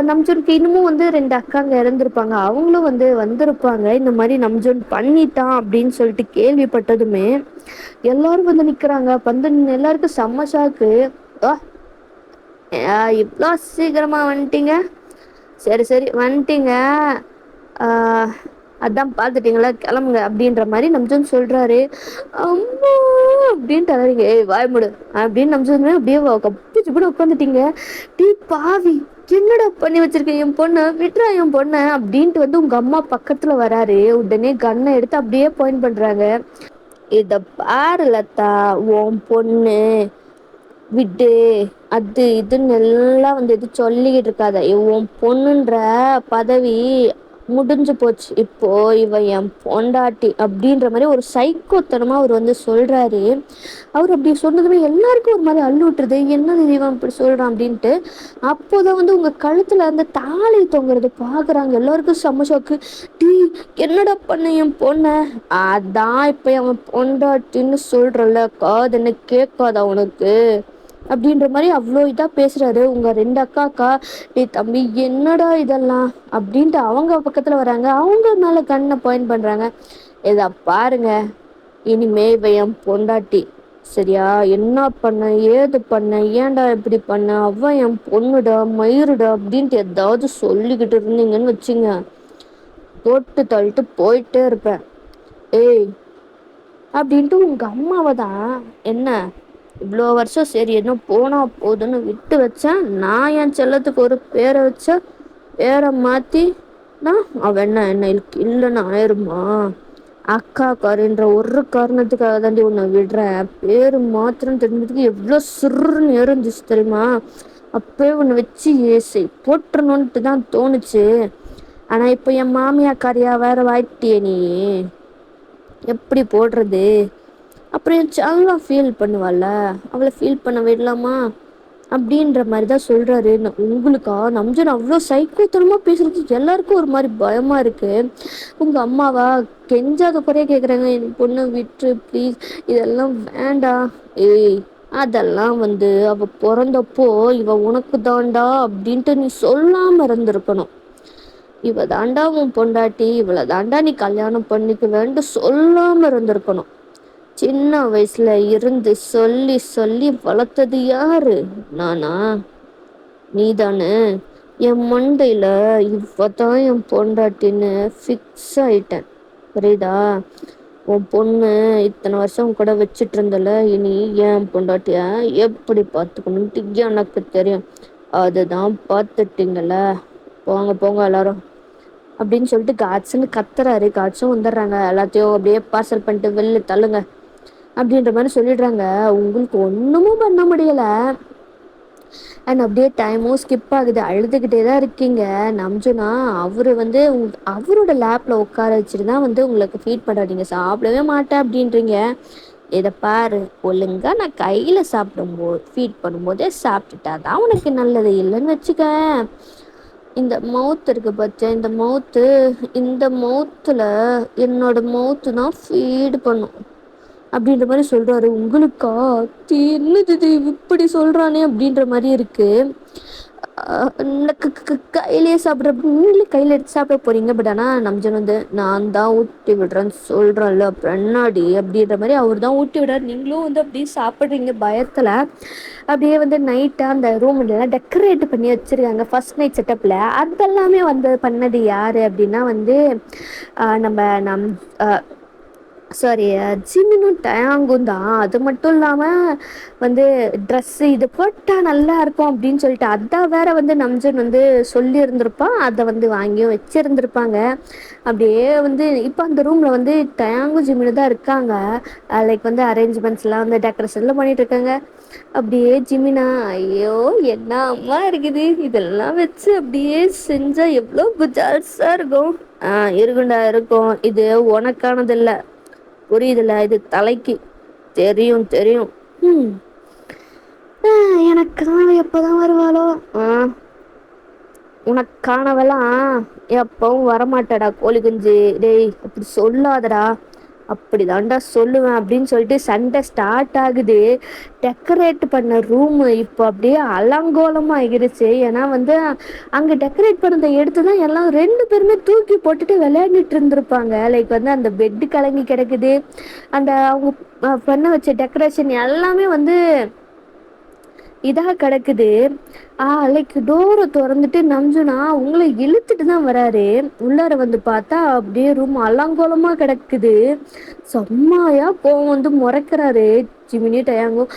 நம்ஜனுக்கு இன்னமும் வந்து 2 அக்காங்க இறந்துருப்பாங்க, அவங்களும் வந்து வந்திருப்பாங்க. இந்த மாதிரி நம்ஜன் பண்ணிட்டான் அப்படின்னு சொல்லிட்டு கேள்விப்பட்டதுமே எல்லாரும் வந்து நிற்கிறாங்க. வந்து எல்லாருக்கும் செம்ம ஷாக்கு. இவ்வளோ சீக்கிரமாக வந்துட்டீங்க, சரி சரி வந்துட்டீங்க, அதான் பார்த்துட்டீங்களா கிளம்புங்க அப்படின்ற மாதிரி நம்ஜன் சொல்கிறாரு. அம்மா அப்படின்ட்டு அழறீங்க, ஏய் வாய்முடு அப்படின்னு நம்ஜன் அப்படியே கப்பிச்சு கூட உட்காந்துட்டீங்க. டீ பாவி, என்னடா பண்ணி வச்சிருக்கேன் என் பொண்ணு, விட்டுறா என் பொண்ணை அப்படின்ட்டு வந்து உங்கள் அம்மா பக்கத்தில் வராரு. உடனே கன்னை எடுத்து அப்படியே பாயிண்ட் பண்ணுறாங்க. இதை பாரு லதா, உன் பொண்ணு விட்டு அது இதுன்னு எல்லாம் வந்து எது சொல்லிக்கிட்டு இருக்காத, உன் பொண்ணுன்ற பதவி முடிஞ்சு போச்சு, இப்போ இவ என் பொண்டாட்டி அப்படின்ற மாதிரி ஒரு சைக்கோத்தனமா அவர் வந்து சொல்றாரு. அவர் அப்படி சொன்னதுமே எல்லாருக்கும் ஒரு மாதிரி அள்ளு விட்டுருது, என்னது இவன் இப்படி சொல்றான் அப்படின்ட்டு. அப்போதான் வந்து உங்க கழுத்துல அந்த தாலி தொங்குறது பாக்குறாங்க. எல்லாருக்கும் செம்ம ஷாக்கு. டீ என்னடா பண்ண என் பொண்ண, அதான் இப்ப அவன் பொண்டாட்டின்னு சொல்றல, காது என்ன கேட்காதா உனக்கு அப்படின்ற மாதிரி அவ்வளோ இதாக பேசுகிறாரு. உங்கள் 2 அக்காக்கா, டே தம்பி என்னடா இதெல்லாம் அப்படின்ட்டு அவங்க பக்கத்தில் வராங்க. அவங்க மேலே கண்ணை பாயிண்ட் பண்ணுறாங்க. இதை பாருங்க, இனிமே இவ என் பொண்டாட்டி சரியா, என்ன பண்ண ஏது பண்ண ஏன்டா இப்படி பண்ண, அவ என் பொண்ணுடா மயிருடா அப்படின்ட்டு ஏதாவது சொல்லிக்கிட்டு இருந்தீங்கன்னு வச்சுங்க, போட்டு தள்ளிட்டு போயிட்டே இருப்பேன். ஏய் அப்படின்ட்டு உங்கள் அம்மாவை தான் என்ன இவ்வளோ வருஷம் சரி என்ன போனா போதுன்னு விட்டு வச்சேன், நான் என் செல்லத்துக்கு ஒரு பேரை வச்சேன், பேரை மாற்றி நான் அவன் என்ன இல்லைன்னு ஆயிருமா? அக்கா காருன்ற ஒரு காரணத்துக்காக தாண்டி உன்னை விடுறேன், பேர் மாத்திரம் தெரிஞ்சதுக்கு எவ்வளோ சிறுன்னு எரிஞ்சிச்சு தெரியுமா? அப்பவே உன்னை வச்சு ஏசை போட்டுறணுன்ட்டு தான் தோணுச்சு. ஆனால் இப்போ என் மாமியாக்காரியா வேற வாய்ட்டியே நீ, எப்படி போடுறது? அப்புறம் என் செல்லம் ஃபீல் பண்ணுவாள்ல, அவளை ஃபீல் பண்ண விடலாமா? அப்படின்ற மாதிரிதான் சொல்றாரு. உங்களுக்கா நம்ஜன் அவ்வளோ சைக்கோத்தனமா பேசுறது எல்லாருக்கும் ஒரு மாதிரி பயமா இருக்கு. உங்க அம்மாவா கெஞ்சாத குறைய கேக்குறாங்க, என் பொண்ணு விட்டு ப்ளீஸ், இதெல்லாம் வேண்டாம். ஏய், அதெல்லாம் வந்து அவ பிறந்தப்போ இவ உனக்கு தாண்டா அப்படின்ட்டு நீ சொல்லாம இருந்திருக்கணும். இவ தாண்டா உன் பொண்டாட்டி, இவளை தாண்டா நீ கல்யாணம் பண்ணிக்குவேன்ட்டு சொல்லாம இருந்திருக்கணும். சின்ன வயசுல இருந்து சொல்லி சொல்லி வளர்த்தது யாரு? நானா? நீதானே? என் மண்டையில இவதான் என் பொண்டாட்டின்னு ஃபிக்ஸ் ஆயிட்டேன். புரியுதா? உன் பொண்ணு இத்தனை வருஷம் கூட வச்சிட்டு இருந்தல, இனி என் பொண்டாட்டிய எப்படி பார்த்துக்கணும்ட்டு எனக்கு தெரியும். அதுதான் பார்த்துட்டீங்கல்ல. போங்க போங்க எல்லாரும் அப்படின்னு சொல்லிட்டு காட்ஸ்ன்னு கத்துறாரு. காட்ஸும் வந்துடுறாங்க. எல்லாத்தையும் அப்படியே பார்சல் பண்ணிட்டு வெளில தள்ளுங்க அப்படின்ற மாதிரி சொல்லிடுறாங்க. உங்களுக்கு ஒண்ணுமும் பண்ண முடியல. அண்ட் அப்படியே டைமும் ஸ்கிப் ஆகுது. அழுதுகிட்டே தான் இருக்கீங்க. நம்ஜுனா அவரு வந்து அவரோட லேப்ல உட்கார வச்சுட்டு தான் வந்து உங்களுக்கு ஃபீட் பண்ணுறாதீங்க, சாப்பிடவே மாட்டேன் அப்படின்றீங்க. இதை பாரு, ஒழுங்கா நான் கையில சாப்பிடும்போது ஃபீட் பண்ணும்போதே சாப்பிட்டுட்டா தான் உனக்கு நல்லது. இல்லைன்னு வச்சுக்க, இந்த மவுத் இருக்கு பச்சை, இந்த மவுத்துல என்னோட மவுத்து தான் ஃபீடு பண்ணும் அப்படின்ற மாதிரி சொல்றாரு. உங்களுக்கா என்னது இது இப்படி சொல்றானே அப்படின்ற மாதிரி இருக்கு. கையிலேயே சாப்பிட்ற, நீங்களே கையில எடுத்து சாப்பிட போறீங்க. பட் ஆனா நம்ஜன் வந்து நான் தான் ஊட்டி விடுறேன்னு சொல்றேன்ல பின்னாடி அப்படின்ற மாதிரி அவர் தான் ஊட்டி விடுறாரு. நீங்களும் வந்து அப்படியே சாப்பிட்றீங்க பயத்துல. அப்படியே வந்து நைட்டா அந்த ரூம்ல டெக்கரேட் பண்ணி வச்சிருக்காங்க ஃபர்ஸ்ட் நைட் செட்டப்ல. அதெல்லாமே வந்து பண்ணது யாரு அப்படின்னா வந்து நம்ம சாரி ஜிமினும் டயாங்கும் தான். அது மட்டும் இல்லாமல் வந்து ட்ரெஸ்ஸு இது போட்டால் நல்லா இருக்கும் அப்படின்னு சொல்லிட்டு அதான் வேற வந்து நம்ஜன் வந்து சொல்லியிருந்திருப்பான். அதை வந்து வாங்கியும் வச்சிருந்துருப்பாங்க. அப்படியே வந்து இப்போ அந்த ரூமில் வந்து டயாங்கும் ஜிமினு தான் இருக்காங்க. லைக் வந்து அரேஞ்ச்மெண்ட்ஸ்லாம் வந்து டெக்கரேஷன்லாம் பண்ணிட்டு இருக்காங்க. அப்படியே ஜிமினா, ஐயோ என்ன அம்மா இருக்குது, இதெல்லாம் வச்சு அப்படியே செஞ்சால் எவ்வளோ குஜால்ஸாக இருக்கும். இருக்குண்டா இருக்கும். இது உனக்கானது இல்லை, புரியுதுல? இது தலைக்கு. தெரியும் தெரியும். ம் எனக்கான எப்போதான் வருவாளோ? உனக்கானவெல்லாம் எப்பவும் வரமாட்டாடா கோழி குஞ்சு. டேய் அப்படி சொல்லாதடா. அப்படி தாண்டா சொல்லுவேன் அப்படின்னு சொல்லிட்டு சண்டை ஸ்டார்ட் ஆகுது. டெக்கரேட் பண்ண ரூமு இப்போ அப்படியே அலங்கோலமாக ஆகிருச்சு. ஏன்னா வந்து அங்கே டெக்கரேட் பண்ணதை எடுத்து தான் எல்லாம் 2 பேருமே தூக்கி போட்டுட்டு விளையாடிட்டு இருந்திருப்பாங்க. லைக் வந்து அந்த பெட்டு கலங்கி கிடக்குது. அந்த அவங்க பண்ண வச்ச டெக்கரேஷன் எல்லாமே வந்து இதாக கிடக்குது. லைக் டோரை திறந்துட்டு நம்ஜுனா உங்களை இழுத்துட்டு தான் வராரு. உள்ளார வந்து பார்த்தா அப்படியே ரூம் அலங்கோலமா கிடக்குது. செம்மாயா கோவம் வந்து முறைக்கிறாரு ஜிமினி டயாங்கும்.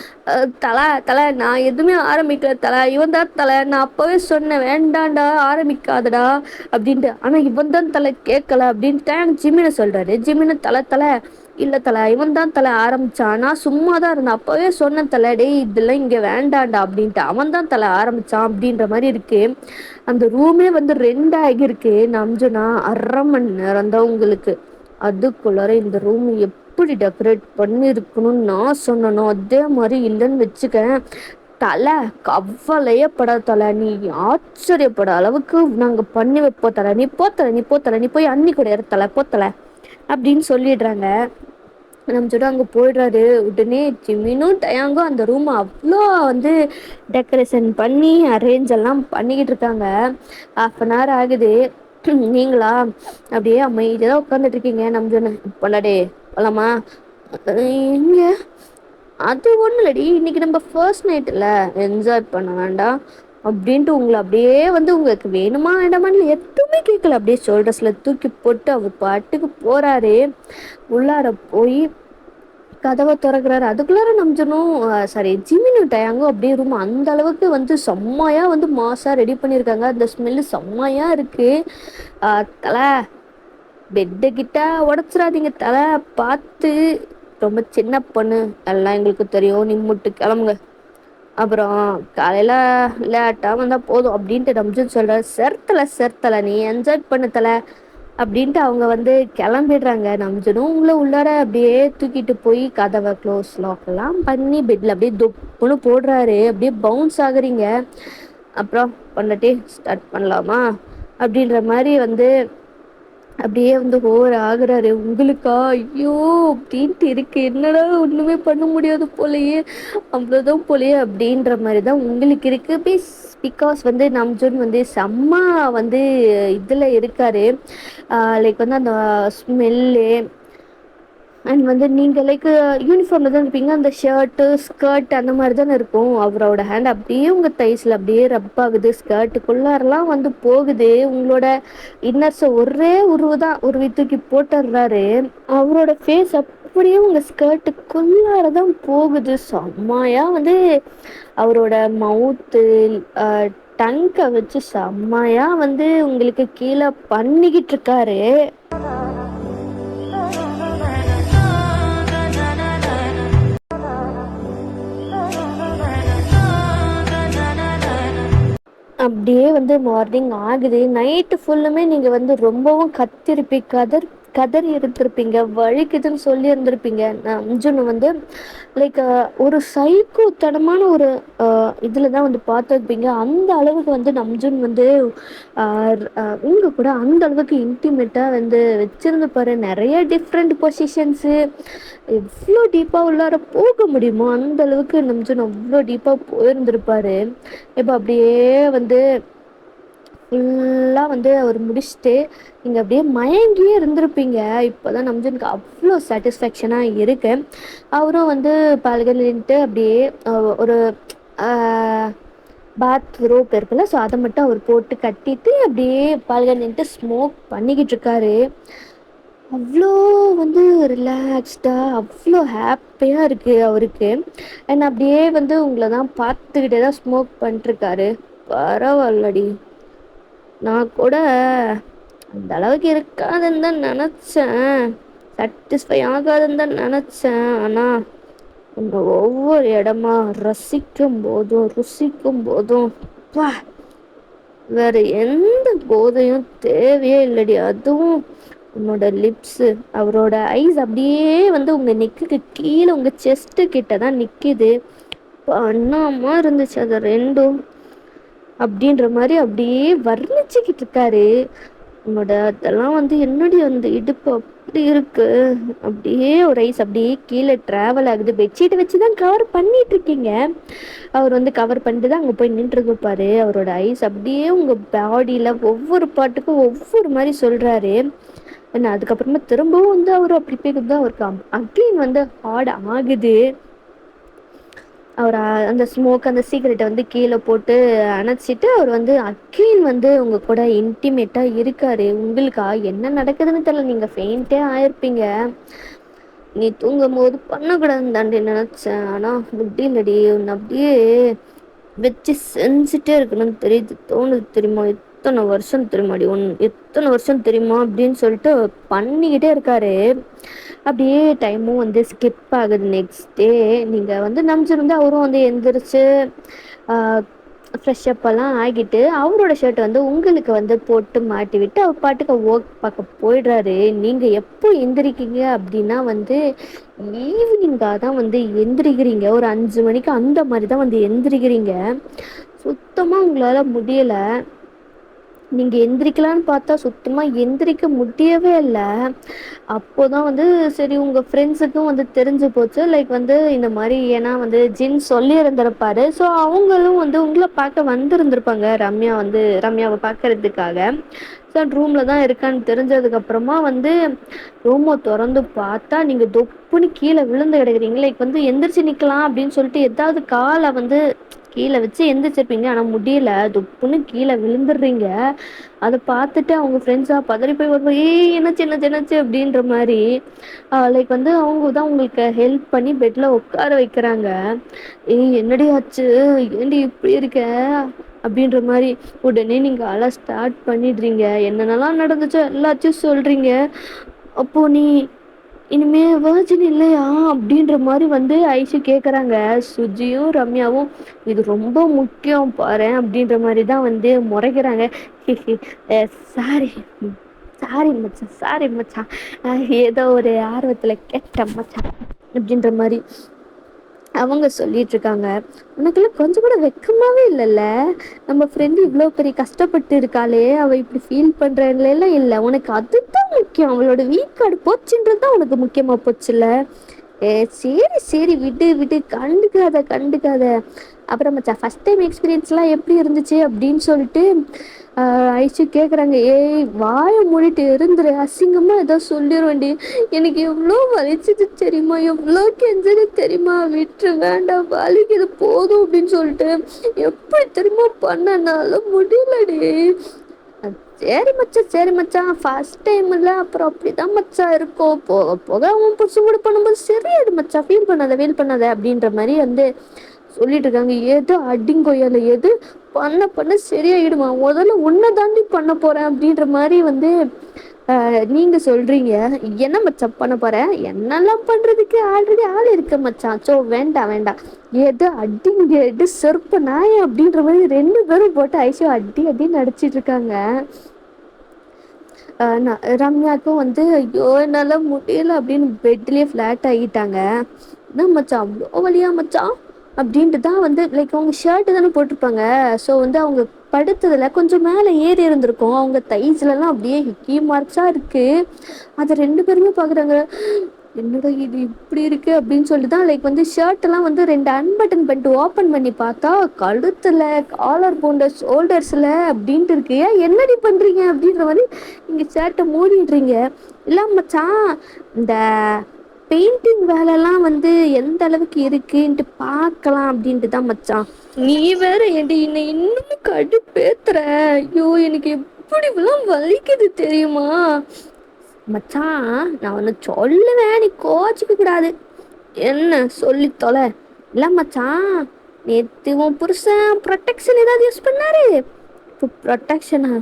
தலை நான் எதுவுமே ஆரம்பிக்கல தலை, இவன் தான் தலை, நான் அப்பவே சொன்னேன் வேண்டாண்டா ஆரம்பிக்காதடா அப்படின்ட்டு. ஆனா இவன் தான் தலை கேட்கல அப்படின்னு டயாங் ஜிமினை சொல்றாரு. ஜிமினை தலை இல்ல தலை, இவன் தான் தலை ஆரம்பிச்சான், நான் சும்மா தான் இருந்தேன், அப்பவே சொன்ன தலை, டேய் இதெல்லாம் இங்க வேண்டாண்டா அப்படின்ட்டு. அவன் தான் தலை ஆரம்பிச்சான் அப்படின்ற மாதிரி இருக்கு. அந்த ரூமே வந்து 2 ஆகியிருக்கு. நம்ஜுனா 1/2 மணி நேரம் தான் உங்களுக்கு. அதுக்குள்ளார இந்த ரூம் எப்படி டெக்கரேட் பண்ணிருக்கணும்னு நான் சொன்னனோ அதே மாதிரி இல்லைன்னு வச்சுக்க. தலை கவலையே படாத தலை, நீ ஆச்சரியப்பட அளவுக்கு நாங்க பண்ணி வைப்போம் தலை. நீ போத்தலை, நீ போய் அன்னி கூட தலை போத்தலை அப்படின்னு சொல்லிடுறாங்க. நம்ம சொல்லிட்டு அங்கே போயிடுறாரு. உடனே ஜிமினும் டயாங்கும் அந்த ரூம் அவ்வளோ வந்து டெக்கரேஷன் பண்ணி அரேஞ்ச் எல்லாம் பண்ணிக்கிட்டு இருக்காங்க. 1/2 ஆகுது. நீங்களா அப்படியே அமைதியாக தான் உட்காந்துட்டு இருக்கீங்க. நம்ம சொன்ன பொண்டாடே போலாமா? எங்க? அது ஒன்றும் இல்லடி, இன்னைக்கு நம்ம ஃபர்ஸ்ட் நைட்டில் என்ஜாய் பண்ண வேண்டாம் அப்படின்ட்டு உங்களை அப்படியே வந்து உங்களுக்கு வேணுமா வேண்டாமான்னு எதுவுமே கேட்கல. அப்படியே ஷோல்டர்ஸில் தூக்கி போட்டு அவர் பாட்டுக்கு போகிறாரு. உள்ளார போய் கதவை திறக்கிறாரு. அதுக்குள்ளார நம்ஜனும் சாரி ஜிமினும் டயாங்கும் அப்படியே ரூம் அந்த அளவுக்கு வந்து செம்மையா வந்து மாஸாக ரெடி பண்ணியிருக்காங்க. அந்த ஸ்மெல்லு செம்மையா இருக்கு. தலை பெட்டு கிட்ட உடச்சிடாதீங்க தலை, பார்த்து, ரொம்ப சின்ன பொண்ணு எல்லாம் எங்களுக்கு தெரியும், நிம்முட்டு கிளம்புங்க, அப்புறம் காலையில் லேட்டாக வந்தால் போதும் அப்படின்ட்டு நம்ஜன் சொல்கிறார். செர்த்தலை நீ என்ஜாய் பண்ணு தலை அப்படின்ட்டு அவங்க வந்து கிளம்பிடுறாங்க. நம்ஜனும் உங்கள உள்ளார அப்படியே தூக்கிட்டு போய் கதவை க்ளோஸ் லாக் எல்லாம் பண்ணி பெட்ல அப்படியே தொப்புன்னு போடுறாரு. அப்படியே பவுன்ஸ் ஆகுறீங்க. அப்புறம் பொண்டாட்டி ஸ்டார்ட் பண்ணலாமா அப்படின்ற மாதிரி வந்து அப்படியே வந்து ஓவர் ஆகுறாரு. உங்களுக்கா ஐயோ அப்படின்ட்டு இருக்கு, என்னடா ஒண்ணுமே பண்ண முடியாது போலயே, அவ்வளோதான் போலயே அப்படின்ற மாதிரி தான் உங்களுக்கு இருக்கு. பிகாஸ் வந்து நம்ஜூன் வந்து செம்ம வந்து இதில் இருக்காரு. லைக் வந்து அந்த ஸ்மெல்லு அண்ட் வந்து நீங்கள் லைக் யூனிஃபார்மில் தான் இருப்பீங்க. அந்த ஷர்ட்டு ஸ்கர்ட் அந்த மாதிரி தானே இருக்கும். அவரோட ஹேண்ட் அப்படியே உங்கள் தைஸில் அப்படியே ரப் ஆகுது, ஸ்கர்ட்டுக்குள்ளாரெலாம் வந்து போகுது. உங்களோட இன்னர்ஸை ஒரே உருவு தான் உருவி தூக்கி போட்டுடுறாரு. அவரோட ஃபேஸ் அப்படியே உங்கள் ஸ்கர்ட்டுக்குள்ளார தான் போகுது. செம்மையாக வந்து அவரோட மவுத்து டங்கை வச்சு செம்மையாக வந்து உங்களுக்கு கீழே பண்ணிக்கிட்டு இருக்காரு. அப்படியே வந்து மார்னிங் ஆகுது. நைட்டு ஃபுல்லுமே நீங்கள் வந்து ரொம்பவும் கதறி இருந்திருப்பீங்க, வலிக்குதுன்னு சொல்லி இருந்திருப்பீங்க. அர்ஜுன் வந்து லைக் ஒரு சைக்கோத்தனமான ஒரு இதில் தான் வந்து பார்த்துருப்பீங்க. அந்த அளவுக்கு வந்து நம்ஜுன் வந்து உங்க கூட அந்த அளவுக்கு இன்டிமேட்டாக வந்து வச்சுருந்துப்பாரு. நிறைய டிஃப்ரெண்ட் பொசிஷன்ஸு, எவ்வளோ டீப்பாக உள்ளார போக முடியுமோ அந்த அளவுக்கு நம்ஜுன் அவ்வளோ டீப்பாக போயிருந்திருப்பாரு. இப்போ அப்படியே வந்து ஃபுல்லாக வந்து அவர் முடிச்சுட்டு நீங்கள் அப்படியே மயங்கியே இருந்திருப்பீங்க. இப்போ தான் நம்ஜனுக்கு அவ்வளோ சாட்டிஸ்ஃபேக்ஷனாக இருக்கு. அவரும் வந்து பால்கனின்ட்டு அப்படியே ஒரு பாத் ரோப் இருக்குல்ல, ஸோ அதை மட்டும் அவர் போட்டு கட்டிட்டு அப்படியே பால்கனின்ட்டு ஸ்மோக் பண்ணிக்கிட்டு இருக்காரு. அவ்வளோ வந்து ரிலாக்ஸ்டாக அவ்வளோ ஹாப்பியாக இருக்குது அவருக்கு. அண்ட் அப்படியே வந்து உங்களை தான் பார்த்துக்கிட்டே தான் ஸ்மோக் பண்ணிட்டுருக்காரு. பரவாயில்லடி, நான் கூட அந்த அளவுக்கு இருக்காதுன்னு தான் நினச்சேன், சாட்டிஸ்ஃபை ஆகாதுன்னு தான் நினச்சேன். ஆனால் இந்த ஒவ்வொரு இடமா ரசிக்கும் போதும் ருசிக்கும் போதும் வேற எந்த போதையும் தேவையே இல்லடி. அதுவும் உன்னோட லிப்ஸு, அவரோட ஐஸ் அப்படியே வந்து உங்கள் நெக்குக்கு கீழே உங்கள் செஸ்ட்டு கிட்ட தான் நிற்கிது. பண்ணாமல் இருந்துச்சு அது ரெண்டும் அப்படின்ற மாதிரி அப்படியே வர்ணிச்சுக்கிட்டு இருக்காரு. உன்னோட அதெல்லாம் வந்து என்னடி அந்த இடுப்பு அப்படி இருக்கு, அப்படியே ஒரு ஐஸ் அப்படியே கீழே ட்ராவல் ஆகுது. பெட்ஷீட்டை வச்சு தான் கவர் பண்ணிட்டு இருக்கீங்க. அவர் வந்து கவர் பண்ணிட்டு தான் அங்கே போய் நின்றுருப்பாரு. அவரோட ஐஸ் அப்படியே உங்கள் பாடியில் ஒவ்வொரு பாட்டுக்கும் ஒவ்வொரு மாதிரி சொல்கிறாரு. என்ன அதுக்கப்புறமா திரும்பவும் வந்து அவர் அப்படி போய் தான் அவருக்கு அகெயின் வந்து ஹார்ட் ஆகுது. அவர் அந்த ஸ்மோக் அந்த சீக்ரெட்டை வந்து கீழே போட்டு அணைச்சிட்டு அவர் வந்து அகெயின் வந்து உங்கள் கூட இன்டிமேட்டாக இருக்கார். உங்களுக்கா என்ன நடக்குதுன்னு தெரியல, நீங்கள் ஃபெயின்ட்டே ஆயிருப்பீங்க. நீ தூங்கும் போது பண்ணக்கூடாதுன்னு தாண்டி நினச்சேன், ஆனால் முடியலடி, உன்னை அப்படியே வச்சு செஞ்சுட்டே இருக்கணும்னு தெரியுது, தோணுது தெரியுமா, எத்தனை வருஷம் தெரியுமாடி, எத்தனை வருஷம் தெரியுமா அப்படின்னு சொல்லிட்டு பண்ணிக்கிட்டே இருக்காரு. அப்படியே டைமும் வந்து ஸ்கிப் ஆகுது. நெக்ஸ்ட் டே நீங்கள் வந்து நம்பிச்சிருந்து அவரும் வந்து எந்திரிச்சு ஃப்ரெஷ்ஷப்பெல்லாம் ஆகிட்டு அவரோட ஷர்ட் வந்து உங்களுக்கு வந்து போட்டு மாட்டி விட்டு அவர் பாட்டுக்கு ஒர்க் பார்க்க போயிடுறாரு. நீங்கள் எப்போ எந்திரிக்கீங்க அப்படின்னா வந்து ஈவினிங்காக தான் வந்து எந்திரிக்கிறீங்க. ஒரு 5 மணிக்கு அந்த மாதிரி தான் வந்து எந்திரிக்கிறீங்க. சுத்தமாக உங்களால் முடியலை. நீங்கள் எந்திரிக்கலான்னு பார்த்தா சுத்தமாக எந்திரிக்க முடியவே இல்லை. அப்போ தான் வந்து சரி உங்கள் ஃப்ரெண்ட்ஸுக்கும் வந்து தெரிஞ்சு போச்சு. லைக் வந்து இந்த மாதிரி ஏன்னா வந்து ஜின் சொல்லி இருந்திருப்பாரு. ஸோ அவங்களும் வந்து உங்களை பார்க்க வந்திருந்திருப்பாங்க, ரம்யாவை பார்க்கறதுக்காக. ஸோ ரூமில் தான் இருக்கான்னு தெரிஞ்சதுக்கப்புறமா வந்து ரூமை திறந்து பார்த்தா நீங்கள் தொப்புன்னு கீழே விழுந்து கிடக்குறீங்க. லைக் வந்து எந்திரிச்சு நிற்கலாம் அப்படின்னு சொல்லிட்டு ஏதாவது காலை வந்து கீழே வச்சு எந்திரிச்சிருப்பீங்க, ஆனால் முடியல, துப்புன்னு கீழே விழுந்துடுறீங்க. அதை பார்த்துட்டு அவங்க ஃப்ரெண்ட்ஸாக பதறி போய் வருவோம், என்னாச்சு அப்படின்ற மாதிரி லைக் வந்து அவங்க தான் உங்களுக்கு ஹெல்ப் பண்ணி பெட்டில் உட்கார வைக்கிறாங்க. என்னடி ஆச்சு, ஏண்டி இப்படி இருக்க அப்படின்ற மாதிரி உடனே நீங்கள் அழ ஸ்டார்ட் பண்ணிடுறீங்க. என்னென்னலாம் நடந்துச்சோ எல்லாத்தையும் சொல்கிறீங்க. அப்போது நீ இனிமே வேர்ஜின் இல்லையா அப்படின்ற மாதிரி வந்து ஐஷு கேட்குறாங்க. சுஜியும் ரம்யாவும் இது ரொம்ப முக்கியம் பாரு அப்படின்ற மாதிரி தான் வந்து முறைக்கிறாங்க. சாரி சாரி மச்சான், சாரி மச்சான், ஏதோ ஒரு ஆர்வத்துல கேட்டேன் மச்சான் அப்படின்ற மாதிரி அவங்க சொல்லிட்டு இருக்காங்க. உனக்கெல்லாம் கொஞ்சம் கூட வெக்கமாவே இல்லைல்ல? நம்ம ஃப்ரெண்டு இவ்வளோ பெரிய கஷ்டப்பட்டு இருக்காளே, அவள் இப்படி ஃபீல் பண்ணுறதுலாம் இல்லை, உனக்கு அதுதான் முக்கியம், அவளோட வீக் கார்டு போச்சுன்றது தான் உனக்கு முக்கியமாக போச்சுல்ல? ஏ சரி சரி, விடு விடு, கண்டுக்காத கண்டுக்காத. அப்புறம் மச்சா ஃபஸ்ட் டைம் எக்ஸ்பீரியன்ஸ்லாம் எப்படி இருந்துச்சு அப்படின்னு சொல்லிட்டு ஐஷு கேட்குறாங்க. ஏய் வாயை மூடிட்டு இருந்துரு, அசிங்கமாக ஏதோ சொல்லிடுவேண்டி, எனக்கு எவ்வளோ வலிச்சது தெரியுமா, எவ்வளோ கெஞ்சது தெரியுமா, விட்டுரு வேண்டாம் வலிக்குது போதும் அப்படின்னு சொல்லிட்டு எப்படி தெரியுமா பண்ணனால முடியலடி. சரி மச்சான் சரி மச்சான், ஃபர்ஸ்ட் டைம் இல்லை, அப்புறம் அப்படிதான் மச்சான் இருக்கும், போக போக அவன் புருஷன் கூட பண்ணும்போது சரியாயிடு மச்சான், ஃபீல் பண்ணாத அப்படின்ற மாதிரி வந்து சொல்லிட்டு இருக்காங்க. எது அடிங்கொய்யால எது பண்ண சரியாயிடுமா, முதல்ல உன்னை தாண்டி பண்ண போறேன் அப்படின்ற மாதிரி வந்து நீங்க சொல்றீங்க. என்ன மச்சான் பண்ண போறேன், என்னெல்லாம் பண்றதுக்கு ஆல்ரெடி ஆள் இருக்க மச்சான், சோ வேண்டாம் வேண்டாம், எது அடிங்க எடு செருப்பு நாய் அப்படின்ற மாதிரி ரெண்டு பேரும் போட்டு ஐஷோ அடி அடின்னு அடிச்சிட்டு இருக்காங்க. ரம்யாவுக்கும் வந்து ஐயோ என்னால் முடியல அப்படின்னு பெட்லேயே ஃப்ளாட் ஆகிட்டாங்க. என்ன மச்சான் அவ்வளோ வலியா மச்சான் அப்படின்ட்டு தான் வந்து லைக் அவங்க ஷர்ட்டு தானே போட்டிருப்பாங்க. ஸோ வந்து அவங்க படுத்ததில் கொஞ்சம் மேலே ஏறி இருந்திருக்கும், அவங்க தைஸ்லலாம் அப்படியே ஹிக்கி மார்க்ஸாக இருக்குது. அதை ரெண்டு பேருமே பார்க்குறாங்க, என்னடா இது இப்படி இருக்கு அப்படின்னு சொல்லிட்டு தான் லைக் வந்து ஷர்ட்டெல்லாம் வந்து ரெண்டு அன்பட்டன் பண்ணிட்டு ஓப்பன் பண்ணி பார்த்தா கழுத்தில் காலர் போண்ட ஷோல்டர்ஸில் அப்படின்ட்டு இருக்கு. ஏன் என்னடி பண்ணுறீங்க அப்படின்ற மாதிரி நீங்கள் ஷர்ட்டை மூடிடுறீங்க. இல்லை மச்சான், இந்த பெயிண்டிங் வேலைலாம் வந்து எந்த அளவுக்கு இருக்குன்ட்டு பார்க்கலாம் அப்படின்ட்டு தான் மச்சான். நீ வேற ஏண்டி என்னை இன்னும் கடுப்பேத்துற, ஐயோ எனக்கு எப்படி இப்பெல்லாம் வலிக்குது தெரியுமா மச்சான். நான் ஒன்று சொல்லுவேன், நீ கோச்சிக்க கூடாது, என்ன சொல்லி தொலை. இல்லை மச்சான், நேற்று உன் புருஷன் ப்ரொட்டெக்ஷன் ஏதாவது யூஸ் பண்ணாரு? இப்போ ப்ரொட்டெக்ஷனா?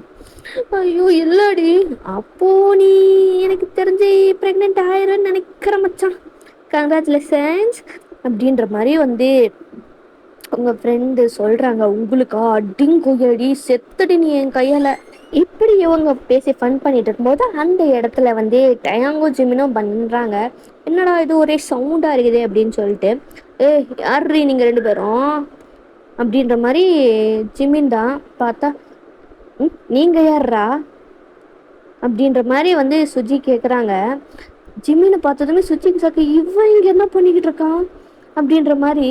ஐயோ இல்லடி, அப்போ நீ எனக்கு தெரிஞ்சு ப்ரெக்னென்ட் ஆயிருன்னு நினைக்கிற மச்சான், கங்க்ராச்சுலேஷன்ஸ் அப்படின்ற மாதிரி வந்து உங்கள் ஃப்ரெண்டு சொல்கிறாங்க. உங்களுக்கா அடிங்கொய்யடி செத்துடி நீ என் கையால். இப்படி இவங்க பேசி ஃபன் பண்ணிட்டு இருக்கும்போது அந்த இடத்துல வந்து டயாங்கும் ஜிமினும் பண்ணுறாங்க. என்னடா இது ஒரே சவுண்டாக இருக்குது அப்படின்னு சொல்லிட்டு, யார்ரி நீங்கள் ரெண்டு பேரும் அப்படின்ற மாதிரி ஜிமின் தான் பார்த்தா, நீங்கள் யார்ரா அப்படின்ற மாதிரி வந்து சுஜி கேட்குறாங்க. ஜிமினை பார்த்ததுமே சுஜிக்கு சாக்கு, இவன் இங்கே என்ன பண்ணிக்கிட்டு இருக்கான் அப்படின்ற மாதிரி,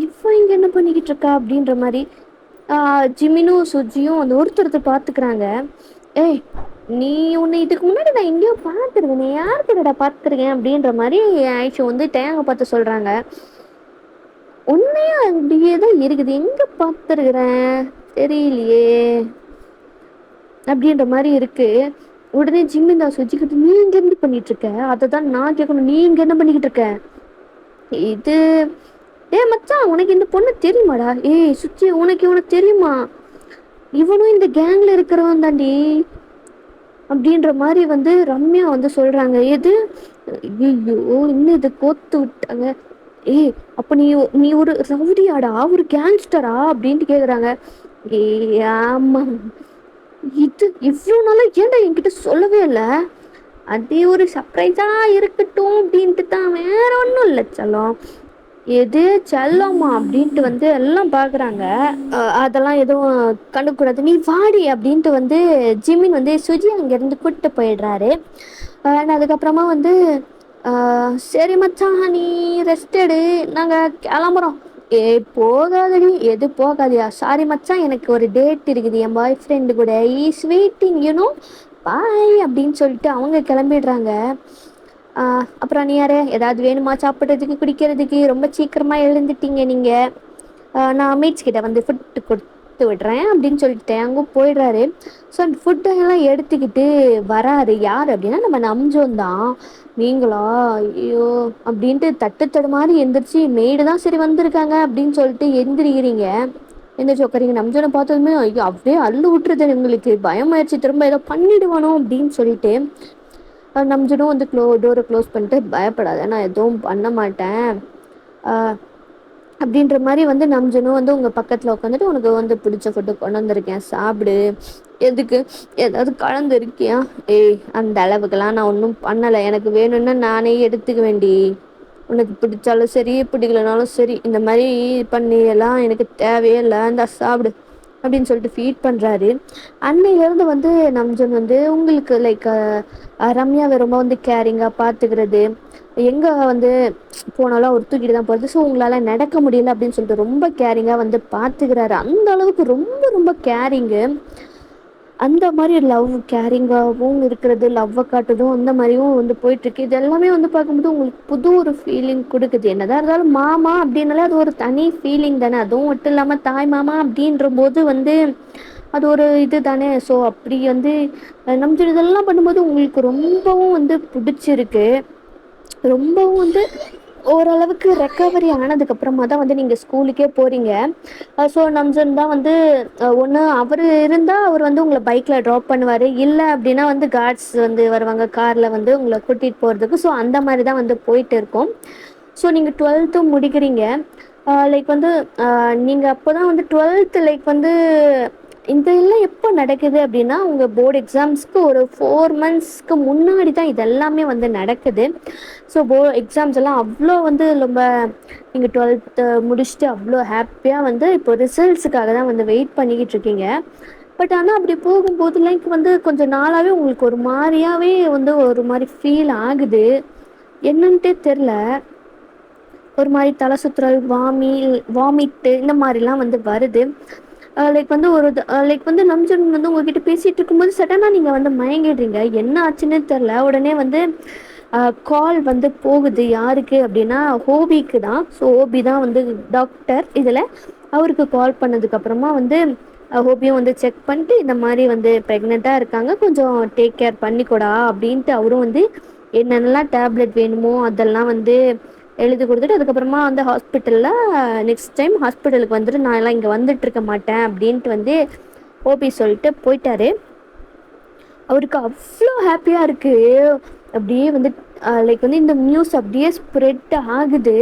இவன் இங்கே என்ன பண்ணிக்கிட்டு இருக்கா அப்படின்ற மாதிரி ஜிமினும் சுஜியும் அந்த ஒருத்தர் பார்த்துக்கிறாங்க. ஏய் நீ உன்னை இதுக்கு முன்னாடி நான் எங்கேயோ பார்த்துருக்கேன், நீ யார் கிட்டடா பார்த்துருக்கேன் அப்படின்ற மாதிரி ஆயிஷா வந்து டேங்க பார்த்து சொல்கிறாங்க. உன்னையும் அப்படியே தான் இருக்குது, எங்கே பார்த்துருக்குறேன் தெரியலையே அப்படின்ற மாதிரி இருக்கு. உடனே ஜிம்மின் தான் சுஜிக்கிட்டு, நீ இங்கே இருந்து பண்ணிட்டு இருக்க, அதை தான் நான் கேட்கணும், நீ இங்கே என்ன பண்ணிக்கிட்டு இருக்க இது. மச்சான் உனக்கு இந்த பொண்ணு தெரியுமாடா? சுச்சி உனக்கு இவனை தெரியுமா? இவனும் இந்த கேங்ல இருக்கிறவன் தாண்டி அப்படின்ற மாதிரி வந்து ரம்யா வந்து சொல்றாங்க. எது? ஐயோ இன்னும் இதை கோத்து விட்டாங்க. அப்ப நீ நீ ஒரு ரவுடியாடா, ஒரு கேங்ஸ்டரா அப்படின்ட்டு கேக்குறாங்க. ஆமா. இது இவ்வளோ நாளா ஏன்டா என்கிட்ட சொல்லவே இல்லை? அது ஒரு சர்ப்ரைஸா இருக்கட்டும் அப்படின்ட்டு தான், வேற ஒன்றும் இல்லை செல்லம். எது செல்லம்மா அப்படின்ட்டு வந்து எல்லாம் பார்க்குறாங்க. அதெல்லாம் எதுவும் கண்டுக்கூடாது, நீ வாடி அப்படின்ட்டு வந்து ஜிமின் வந்து சுஜி அங்கேருந்து கூப்பிட்டு போயிடுறாரு. அதுக்கப்புறமா வந்து சரி மச்சான் நீ ரெஸ்ட் எடு, நாங்கள் கிளம்புறோம். போகாதடி. எது போகாதியா? சாரி மச்சான், எனக்கு ஒரு டேட் இருக்குது என் பாய் ஃப்ரெண்டு கூட, ஈஸ் வெயிட்டிங் யூனோ, பாய் அப்படின்னு சொல்லிட்டு அவங்க கிளம்பிடுறாங்க. அப்புறம் நீ யாரு, ஏதாவது வேணுமா சாப்பிட்றதுக்கு குடிக்கிறதுக்கு? ரொம்ப சீக்கிரமாக எழுந்துட்டீங்க நீங்கள், நான் மீட்ஸ் கிட்ட வந்து ஃபுட்டு கொடுத்து விடுறேன் அப்படின்னு சொல்லிட்டு அங்கே போயிடுறாரு. ஸோ அந்த ஃபுட்டெல்லாம் எடுத்துக்கிட்டு வராரு. யார் அப்படின்னா நம்ம நம்ஜோன் தான். நீங்களா? ஐயோ அப்படின்ட்டு தட்டு மாதிரி எந்திரிச்சு, மெய்டு தான் சரி வந்திருக்காங்க அப்படின்னு சொல்லிட்டு எந்திரிக்கிறீங்க. எந்திரிச்சு உட்காரிங்க. நம்ஜோனை பார்த்ததுமே ஐயோ அப்படியே அள்ளு விட்டுருது, உங்களுக்கு பயமாயிடுச்சு, திரும்ப ஏதோ பண்ணிடுவானோ அப்படின்னு சொல்லிட்டு நம்ஜனும் வந்து டோரை க்ளோஸ் பண்ணிட்டு, பயப்படாத நான் எதுவும் பண்ண மாட்டேன், அப்படின்ற மாதிரி வந்து நம்ஜனும் வந்து உங்க பக்கத்துல உட்காந்துட்டு உனக்கு வந்து பிடிச்ச ஃபுட்டு கொண்டு வந்திருக்கேன் சாப்பிடு. எதுக்கு ஏதாவது கலந்து இருக்கியா? ஏய் அந்த அளவுக்குலாம் நான் ஒன்றும் பண்ணலை, எனக்கு வேணும்னா நானே எடுத்துக்க வேண்டி. உனக்கு பிடிச்சாலும் சரி பிடிக்கலனாலும் சரி இந்த மாதிரி பண்ணி எல்லாம் எனக்கு தேவையே இல்லை, இந்த சாப்பிடு அப்படின்னு சொல்லிட்டு ஃபீட் பண்ணுறாரு. அன்னையிலேருந்து வந்து நம்ஜன் வந்து உங்களுக்கு லைக் ரம்யாவை ரொம்ப வந்து கேரிங்காக பார்த்துக்கிறது, எங்கே வந்து போனாலும் அவர் தூக்கிட்டு தான் போகிறது. ஸோ உங்களால் நடக்க முடியல அப்படின்னு சொல்லிட்டு ரொம்ப கேரிங்காக வந்து பார்த்துக்கிறாரு. அந்த அளவுக்கு ரொம்ப ரொம்ப கேரிங்கு. அந்த மாதிரி லவ் கேரிங்காகவும் இருக்கிறது, லவ்வை காட்டுதும் அந்த மாதிரியும் வந்து போயிட்டுருக்கு. இது எல்லாமே வந்து பார்க்கும்போது உங்களுக்கு புது ஒரு ஃபீலிங் கொடுக்குது. என்னதான் இருந்தாலும் மாமா அப்படின்னாலே அது ஒரு தனி ஃபீலிங் தானே. அதுவும் மட்டும் இல்லாமல் தாய் மாமா அப்படின்ற போது வந்து அது ஒரு இது தானே. ஸோ அப்படி வந்து நம்ம இதெல்லாம் பண்ணும்போது உங்களுக்கு ரொம்பவும் வந்து பிடிச்சிருக்கு. ரொம்பவும் வந்து ஓரளவுக்கு ரெக்கவரி ஆனதுக்கப்புறமா தான் வந்து நீங்கள் ஸ்கூலுக்கே போகிறீங்க. ஸோ நம்சன் தான் வந்து ஒன்று அவர் இருந்தால் அவர் வந்து உங்களை பைக்கில் ட்ராப் பண்ணுவார், இல்லை அப்படின்னா வந்து கார்ட்ஸ் வந்து வருவாங்க காரில் வந்து உங்களை கூட்டிகிட்டு போகிறதுக்கு. ஸோ அந்த மாதிரி தான் வந்து போயிட்டு இருக்கோம். ஸோ நீங்கள் 12th முடிக்கிறீங்க. லைக் வந்து நீங்கள் அப்போ தான் வந்து 12th லைக் வந்து இதெல்லாம் எப்போ நடக்குது அப்படின்னா உங்கள் போர்டு எக்ஸாம்ஸ்க்கு ஒரு 4 monthsக்கு முன்னாடி தான் இதெல்லாமே வந்து நடக்குது. ஸோ எக்ஸாம்ஸ் எல்லாம் அவ்வளோ வந்து ரொம்ப நீங்கள் 12th முடிச்சுட்டு அவ்வளோ ஹாப்பியாக வந்து இப்போ ரிசல்ட்ஸுக்காக தான் வந்து வெயிட் பண்ணிக்கிட்டு இருக்கீங்க. பட் ஆனால் அப்படி போகும்போது லைக் வந்து கொஞ்சம் நாளாகவே உங்களுக்கு ஒரு மாதிரியாகவே வந்து ஒரு மாதிரி ஃபீல் ஆகுது. என்னன்ட்டே தெரில. ஒரு மாதிரி தலை சுற்றுறல், வாமிட்டு இந்த மாதிரிலாம் வந்து வருது. லைக் வந்து ஒரு லைக் வந்து நம்ஜன் வந்து உங்ககிட்ட பேசிகிட்டு இருக்கும்போது சடனாக நீங்கள் வந்து மயங்கிடுறீங்க. என்ன ஆச்சுன்னு தெரில. உடனே வந்து கால் வந்து போகுது. யாருக்கு அப்படின்னா ஹோபிக்கு தான். ஸோ ஹோபி தான் வந்து டாக்டர் இதில். அவருக்கு கால் பண்ணதுக்கப்புறமா வந்து ஹோபியும் வந்து செக் பண்ணிட்டு இந்த மாதிரி வந்து ப்ரெக்னெண்ட்டாக இருக்காங்க, கொஞ்சம் டேக் கேர் பண்ணிக்கூடா அப்படின்ட்டு அவரும் வந்து என்னென்னலாம் டேப்லெட் வேணுமோ அதெல்லாம் வந்து எழுதி கொடுத்துட்டு அதுக்கப்புறமா வந்து ஹாஸ்பிட்டலில் நெக்ஸ்ட் டைம் ஹாஸ்பிட்டலுக்கு வந்துட்டு நான் எல்லாம் இங்கே வந்துட்டு இருக்க மாட்டேன் அப்படின்ட்டு வந்து ஓபி சொல்லிட்டு போயிட்டாரு. அவருக்கு அவ்வளோ ஹாப்பியாக இருக்குது. அப்படியே வந்து லைக் வந்து இந்த நியூஸ் அப்படியே ஸ்ப்ரெட் ஆகுது.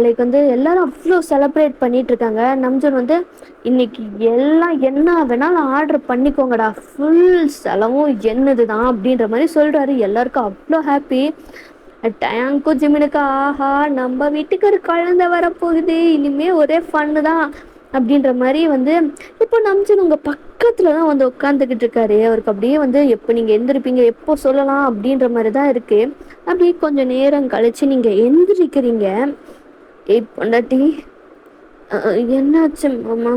லைக் வந்து எல்லாரும் அவ்வளோ செலப்ரேட் பண்ணிட்டு இருக்காங்க. நம்ஜன் வந்து இன்னைக்கு எல்லாம் என்ன வேணாலும் ஆர்டர் பண்ணிக்கோங்கடா, ஃபுல் செலவும் என்னது தான் அப்படின்ற மாதிரி சொல்கிறாரு. எல்லாருக்கும் அவ்வளோ ஹாப்பி. டேங்க்கும் ஜிமினுக்கு ஆஹா நம்ம வீட்டுக்கு ஒரு குழந்தை வரப்போகுது, இனிமே ஒரே ஃபன்னு தான் அப்படின்ற மாதிரி வந்து இப்போ நம்ஜன் உங்கள் பக்கத்தில் தான் வந்து உட்காந்துக்கிட்டு இருக்காரு. அவருக்கு அப்படியே வந்து எப்போ நீங்கள் எந்திரிப்பீங்க எப்போ சொல்லலாம் அப்படின்ற மாதிரி தான் இருக்குது. அப்படியே கொஞ்சம் நேரம் கழித்து நீங்கள் எந்திரிக்கிறீங்க. பொண்டாட்டி என்னாச்சு மாமா?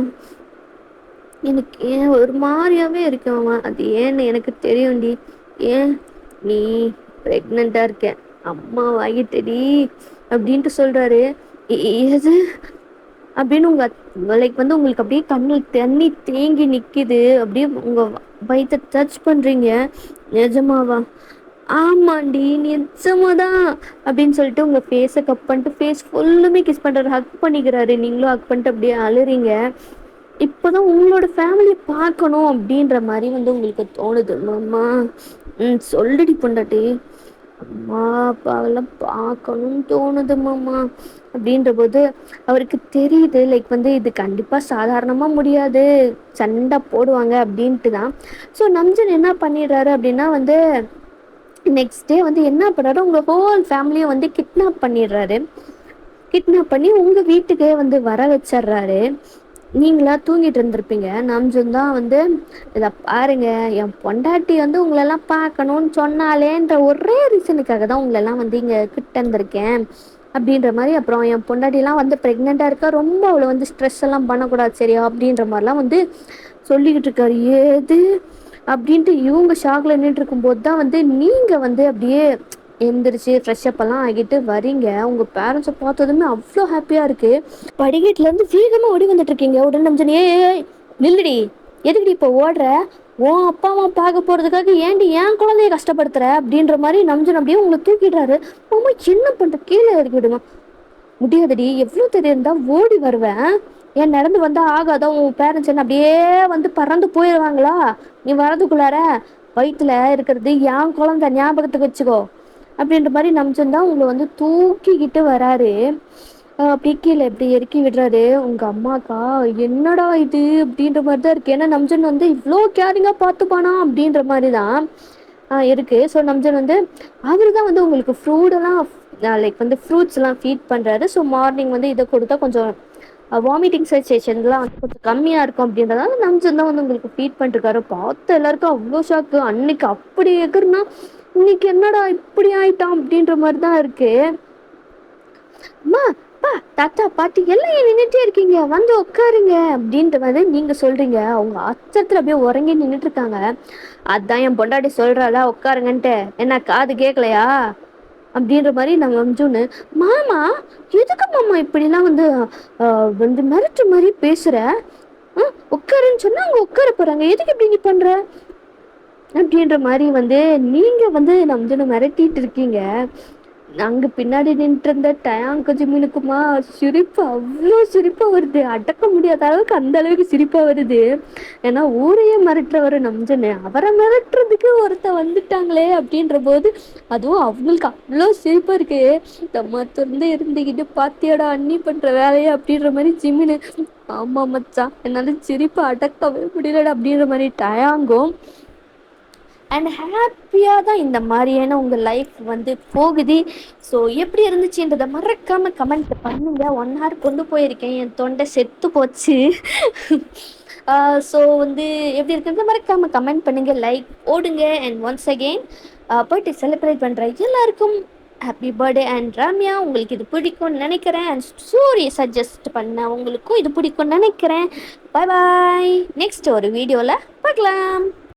எனக்கு ஏன் ஒரு மாதிரியாவே இருக்கு மாமா, அது ஏன்னு எனக்கு தெரியும்டி. ஏன்? நீ ப்ரெக்னெண்ட்டாக இருக்க, அம்மா வாங்கிட்டடி அப்படின்ட்டு சொல்கிறாரு. எது அப்படின்னு உங்கள் லைக் வந்து உங்களுக்கு அப்படியே கண்ணில் தண்ணி தேங்கி நிற்கிது. அப்படியே உங்கள் வயிற்றை டச் பண்ணுறீங்க. நிஜமாவா? ஆமாண்டி நிஜமாக தான் அப்படின்னு சொல்லிட்டு உங்கள் ஃபேஸை கப் பண்ணிட்டு ஃபேஸ் ஃபுல்லுமே கிஸ் பண்ணுறாரு, ஹக் பண்ணிக்கிறாரு. நீங்களும் ஹக் பண்ணிட்டு அப்படியே அழுறீங்க. இப்போதான் உங்களோட ஃபேமிலி பார்க்கணும் அப்படின்ற மாதிரி வந்து உங்களுக்கு தோணுது மாமா. சொல்லுடி பொண்டாட்டி. அம்மா அப்பாவெல்லாம் பார்க்கணும்னு தோணுது மாமா அப்படின்ற போது அவருக்கு தெரியுது லைக் வந்து இது கண்டிப்பாக சாதாரணமாக முடியாது, சண்டை போடுவாங்க அப்படின்ட்டு தான். ஸோ நம்ஜன் என்ன பண்ணிடுறாரு அப்படின்னா வந்து நெக்ஸ்ட் டே வந்து என்ன பண்ணுறாரு, உங்கள் ஹோல் ஃபேமிலியை வந்து கிட்னாப் பண்ணிடுறாரு. கிட்னாப் பண்ணி உங்கள் வீட்டுக்கே வந்து வர வச்சிட்றாரு. நீங்களா தூங்கிட்டு இருந்திருப்பீங்க. நம்ஜன் தான் வந்து இதை பாருங்க, என் பொண்டாட்டி வந்து உங்களெல்லாம் பார்க்கணும்னு சொன்னாலேன்ற ஒரே ரீசனுக்காக தான் உங்களெல்லாம் வந்து இங்கே கிட்ட இருந்திருக்கேன் அப்படின்ற மாதிரி. அப்புறம் என் பொண்டாட்டிலாம் வந்து ப்ரெக்னெண்ட்டாக இருக்கா, ரொம்ப அவளை வந்து ஸ்ட்ரெஸ் எல்லாம் பண்ணக்கூடாது சரியா அப்படின்ற மாதிரிலாம் வந்து சொல்லிக்கிட்டு இருக்காரு. ஏது அப்படின்ட்டு இவங்க ஷாக்ல நின்றுட்டு இருக்கும்போது தான் வந்து நீங்கள் வந்து அப்படியே எந்திரிச்சு ஃப்ரெஷ்அப் எல்லாம் ஆகிட்டு வரீங்க. உங்கள் பேரண்ட்ஸை பார்த்ததுமே அவ்வளோ ஹாப்பியாக இருக்குது. படிக்கட்டுலேருந்து வேகமாக ஓடி வந்துட்டு இருக்கீங்க. உடனே நம்ஜன் நில்லுடி, எதுக்குடி இப்போ ஓடுற? உன் அப்பா அம்மா பார்க்க போகிறதுக்காக ஏன்டி என் குழந்தைய கஷ்டப்படுத்துற அப்படின்ற மாதிரி நம்ஜன் அப்படியே உங்களை தூக்கிடுறாரு. அம்மா என்ன பண்ணுற, கீழே இறக்கி விடுமா. முடியாதடி, எவ்வளோ தெரியிருந்தா ஓடி வருவேன், ஏன் நடந்து வந்தால் ஆகாதான், உன் பேரண்ட்ஸ் என்ன அப்படியே வந்து பறந்து போயிடுவாங்களா? நீ வரதுக்குள்ளார வயிற்றுல இருக்கிறது என் குழந்தை, ஞாபகத்துக்கு வச்சுக்கோ அப்படின்ற மாதிரி நம்ஜன் தான் உங்களை வந்து தூக்கிக்கிட்டு வராரு. அப்படியே கீழ இப்படி இறக்கி விடுறாரு. உங்க அம்மாக்கா, என்னடா இது அப்படின்ற மாரி தான் இருக்கு. ஏன்னா நம்ஜன் வந்து இவ்ளோ கேரிங்கா பார்த்துப்பானா அப்படின்ற மாரி தான் இருக்கு. ஸோ நம்ஜன் வந்து அவரு தான் வந்து உங்களுக்கு ஃப்ரூடெல்லாம் லைக் வந்து ஃப்ரூட்ஸ்லாம் ஃபீட் பண்றாரு. ஸோ மார்னிங் வந்து இத குடுத்தா கொஞ்சம் வாமிட்டிங் சென்சேஷன்லாம் வந்து கொஞ்சம் கம்மியா இருக்கும் அப்படின்றதால நம்ஜன் தான் வந்து உங்களுக்கு ஃபீட் பண்ணிருக்காரு. பார்த்த எல்லாருக்கும் அவ்ளோ ஷாக்கு. அன்னைக்கு அப்படி எகுறுனா, இன்னைக்கு என்னடா இப்படி ஆயிட்டான் அப்படின்ற மாரி தான் இருக்கு. அம்மா, அப்பா, தாத்தா, பாட்டி எல்லாம் ஏன் நின்னுட்டே இருக்கீங்க? வந்து உட்காருங்க அப்படின்ற மாதிரி நீங்க சொல்றீங்க. அவங்க அச்சத்துல அப்படியே உறங்கி நின்னுட்டு இருக்காங்க. அதான் என் பொண்டாட்டி சொல்றாளா உட்காருங்கன்ட்டு, என்ன காது கேட்கலையா அப்படின்ற மாதிரி நாங்க அம்ஜுன்னு, மாமா எதுக்கு மாமா இப்படிலாம் வந்து வந்து மிரட்டு மாதிரி பேசுற? உட்காருன்னு சொன்னா அவங்க உட்கார போறாங்க, எதுக்கு இப்படி நீ பண்ற அப்படின்ற மாதிரி வந்து நீங்க வந்து நம்ஜனை மிரட்டிட்டு இருக்கீங்க. அங்க பின்னாடி நின்று இருந்த டயாங்கு ஜிமினுக்குமா சிரிப்பு அவ்வளோ சிரிப்பா வருது. அடக்க முடியாத அளவுக்கு அந்த அளவுக்கு சிரிப்பா வருது. ஏன்னா ஊரையே மிரட்டுறவரு நம்ஜன்னு, அவரை மிரட்டுறதுக்கு ஒருத்த வந்துட்டாங்களே அப்படின்ற போது அதுவும் அவங்களுக்கு அவ்வளோ சிரிப்பா இருக்கு. நம்ம திறந்து இருந்துக்கிட்டு பாத்தியாடா அண்ணி பண்ற வேலையை அப்படின்ற மாதிரி ஜிமினு, ஆமா மச்சான் என்னால சிரிப்பு அடக்கவே முடியலடா அப்படின்ற மாதிரி டயாங்கும். அண்ட் ஹாப்பியாக தான் இந்த மாதிரியான உங்கள் லைஃப் வந்து போகுது. ஸோ எப்படி இருந்துச்சுன்றதை மறக்காமல் கமெண்ட் பண்ணுங்க. 1 hour கொண்டு போயிருக்கேன், என் தொண்டை செத்து போச்சு. ஸோ வந்து எப்படி இருக்கிறது மறக்காமல் கமெண்ட் பண்ணுங்கள், லைக் போடுங்க. அண்ட் ஒன்ஸ் அகெயின் போயிட்டு செலிப்ரேட் பண்ணுற எல்லாருக்கும் ஹாப்பி பர்த்டே. அண்ட் ரம்யா, உங்களுக்கு இது பிடிக்கும்னு நினைக்கிறேன். அண்ட் சூரிய சஜஸ்ட் பண்ண உங்களுக்கும் இது பிடிக்கும்னு நினைக்கிறேன். பாய் பாய், நெக்ஸ்ட் ஒரு வீடியோவில் பார்க்கலாம்.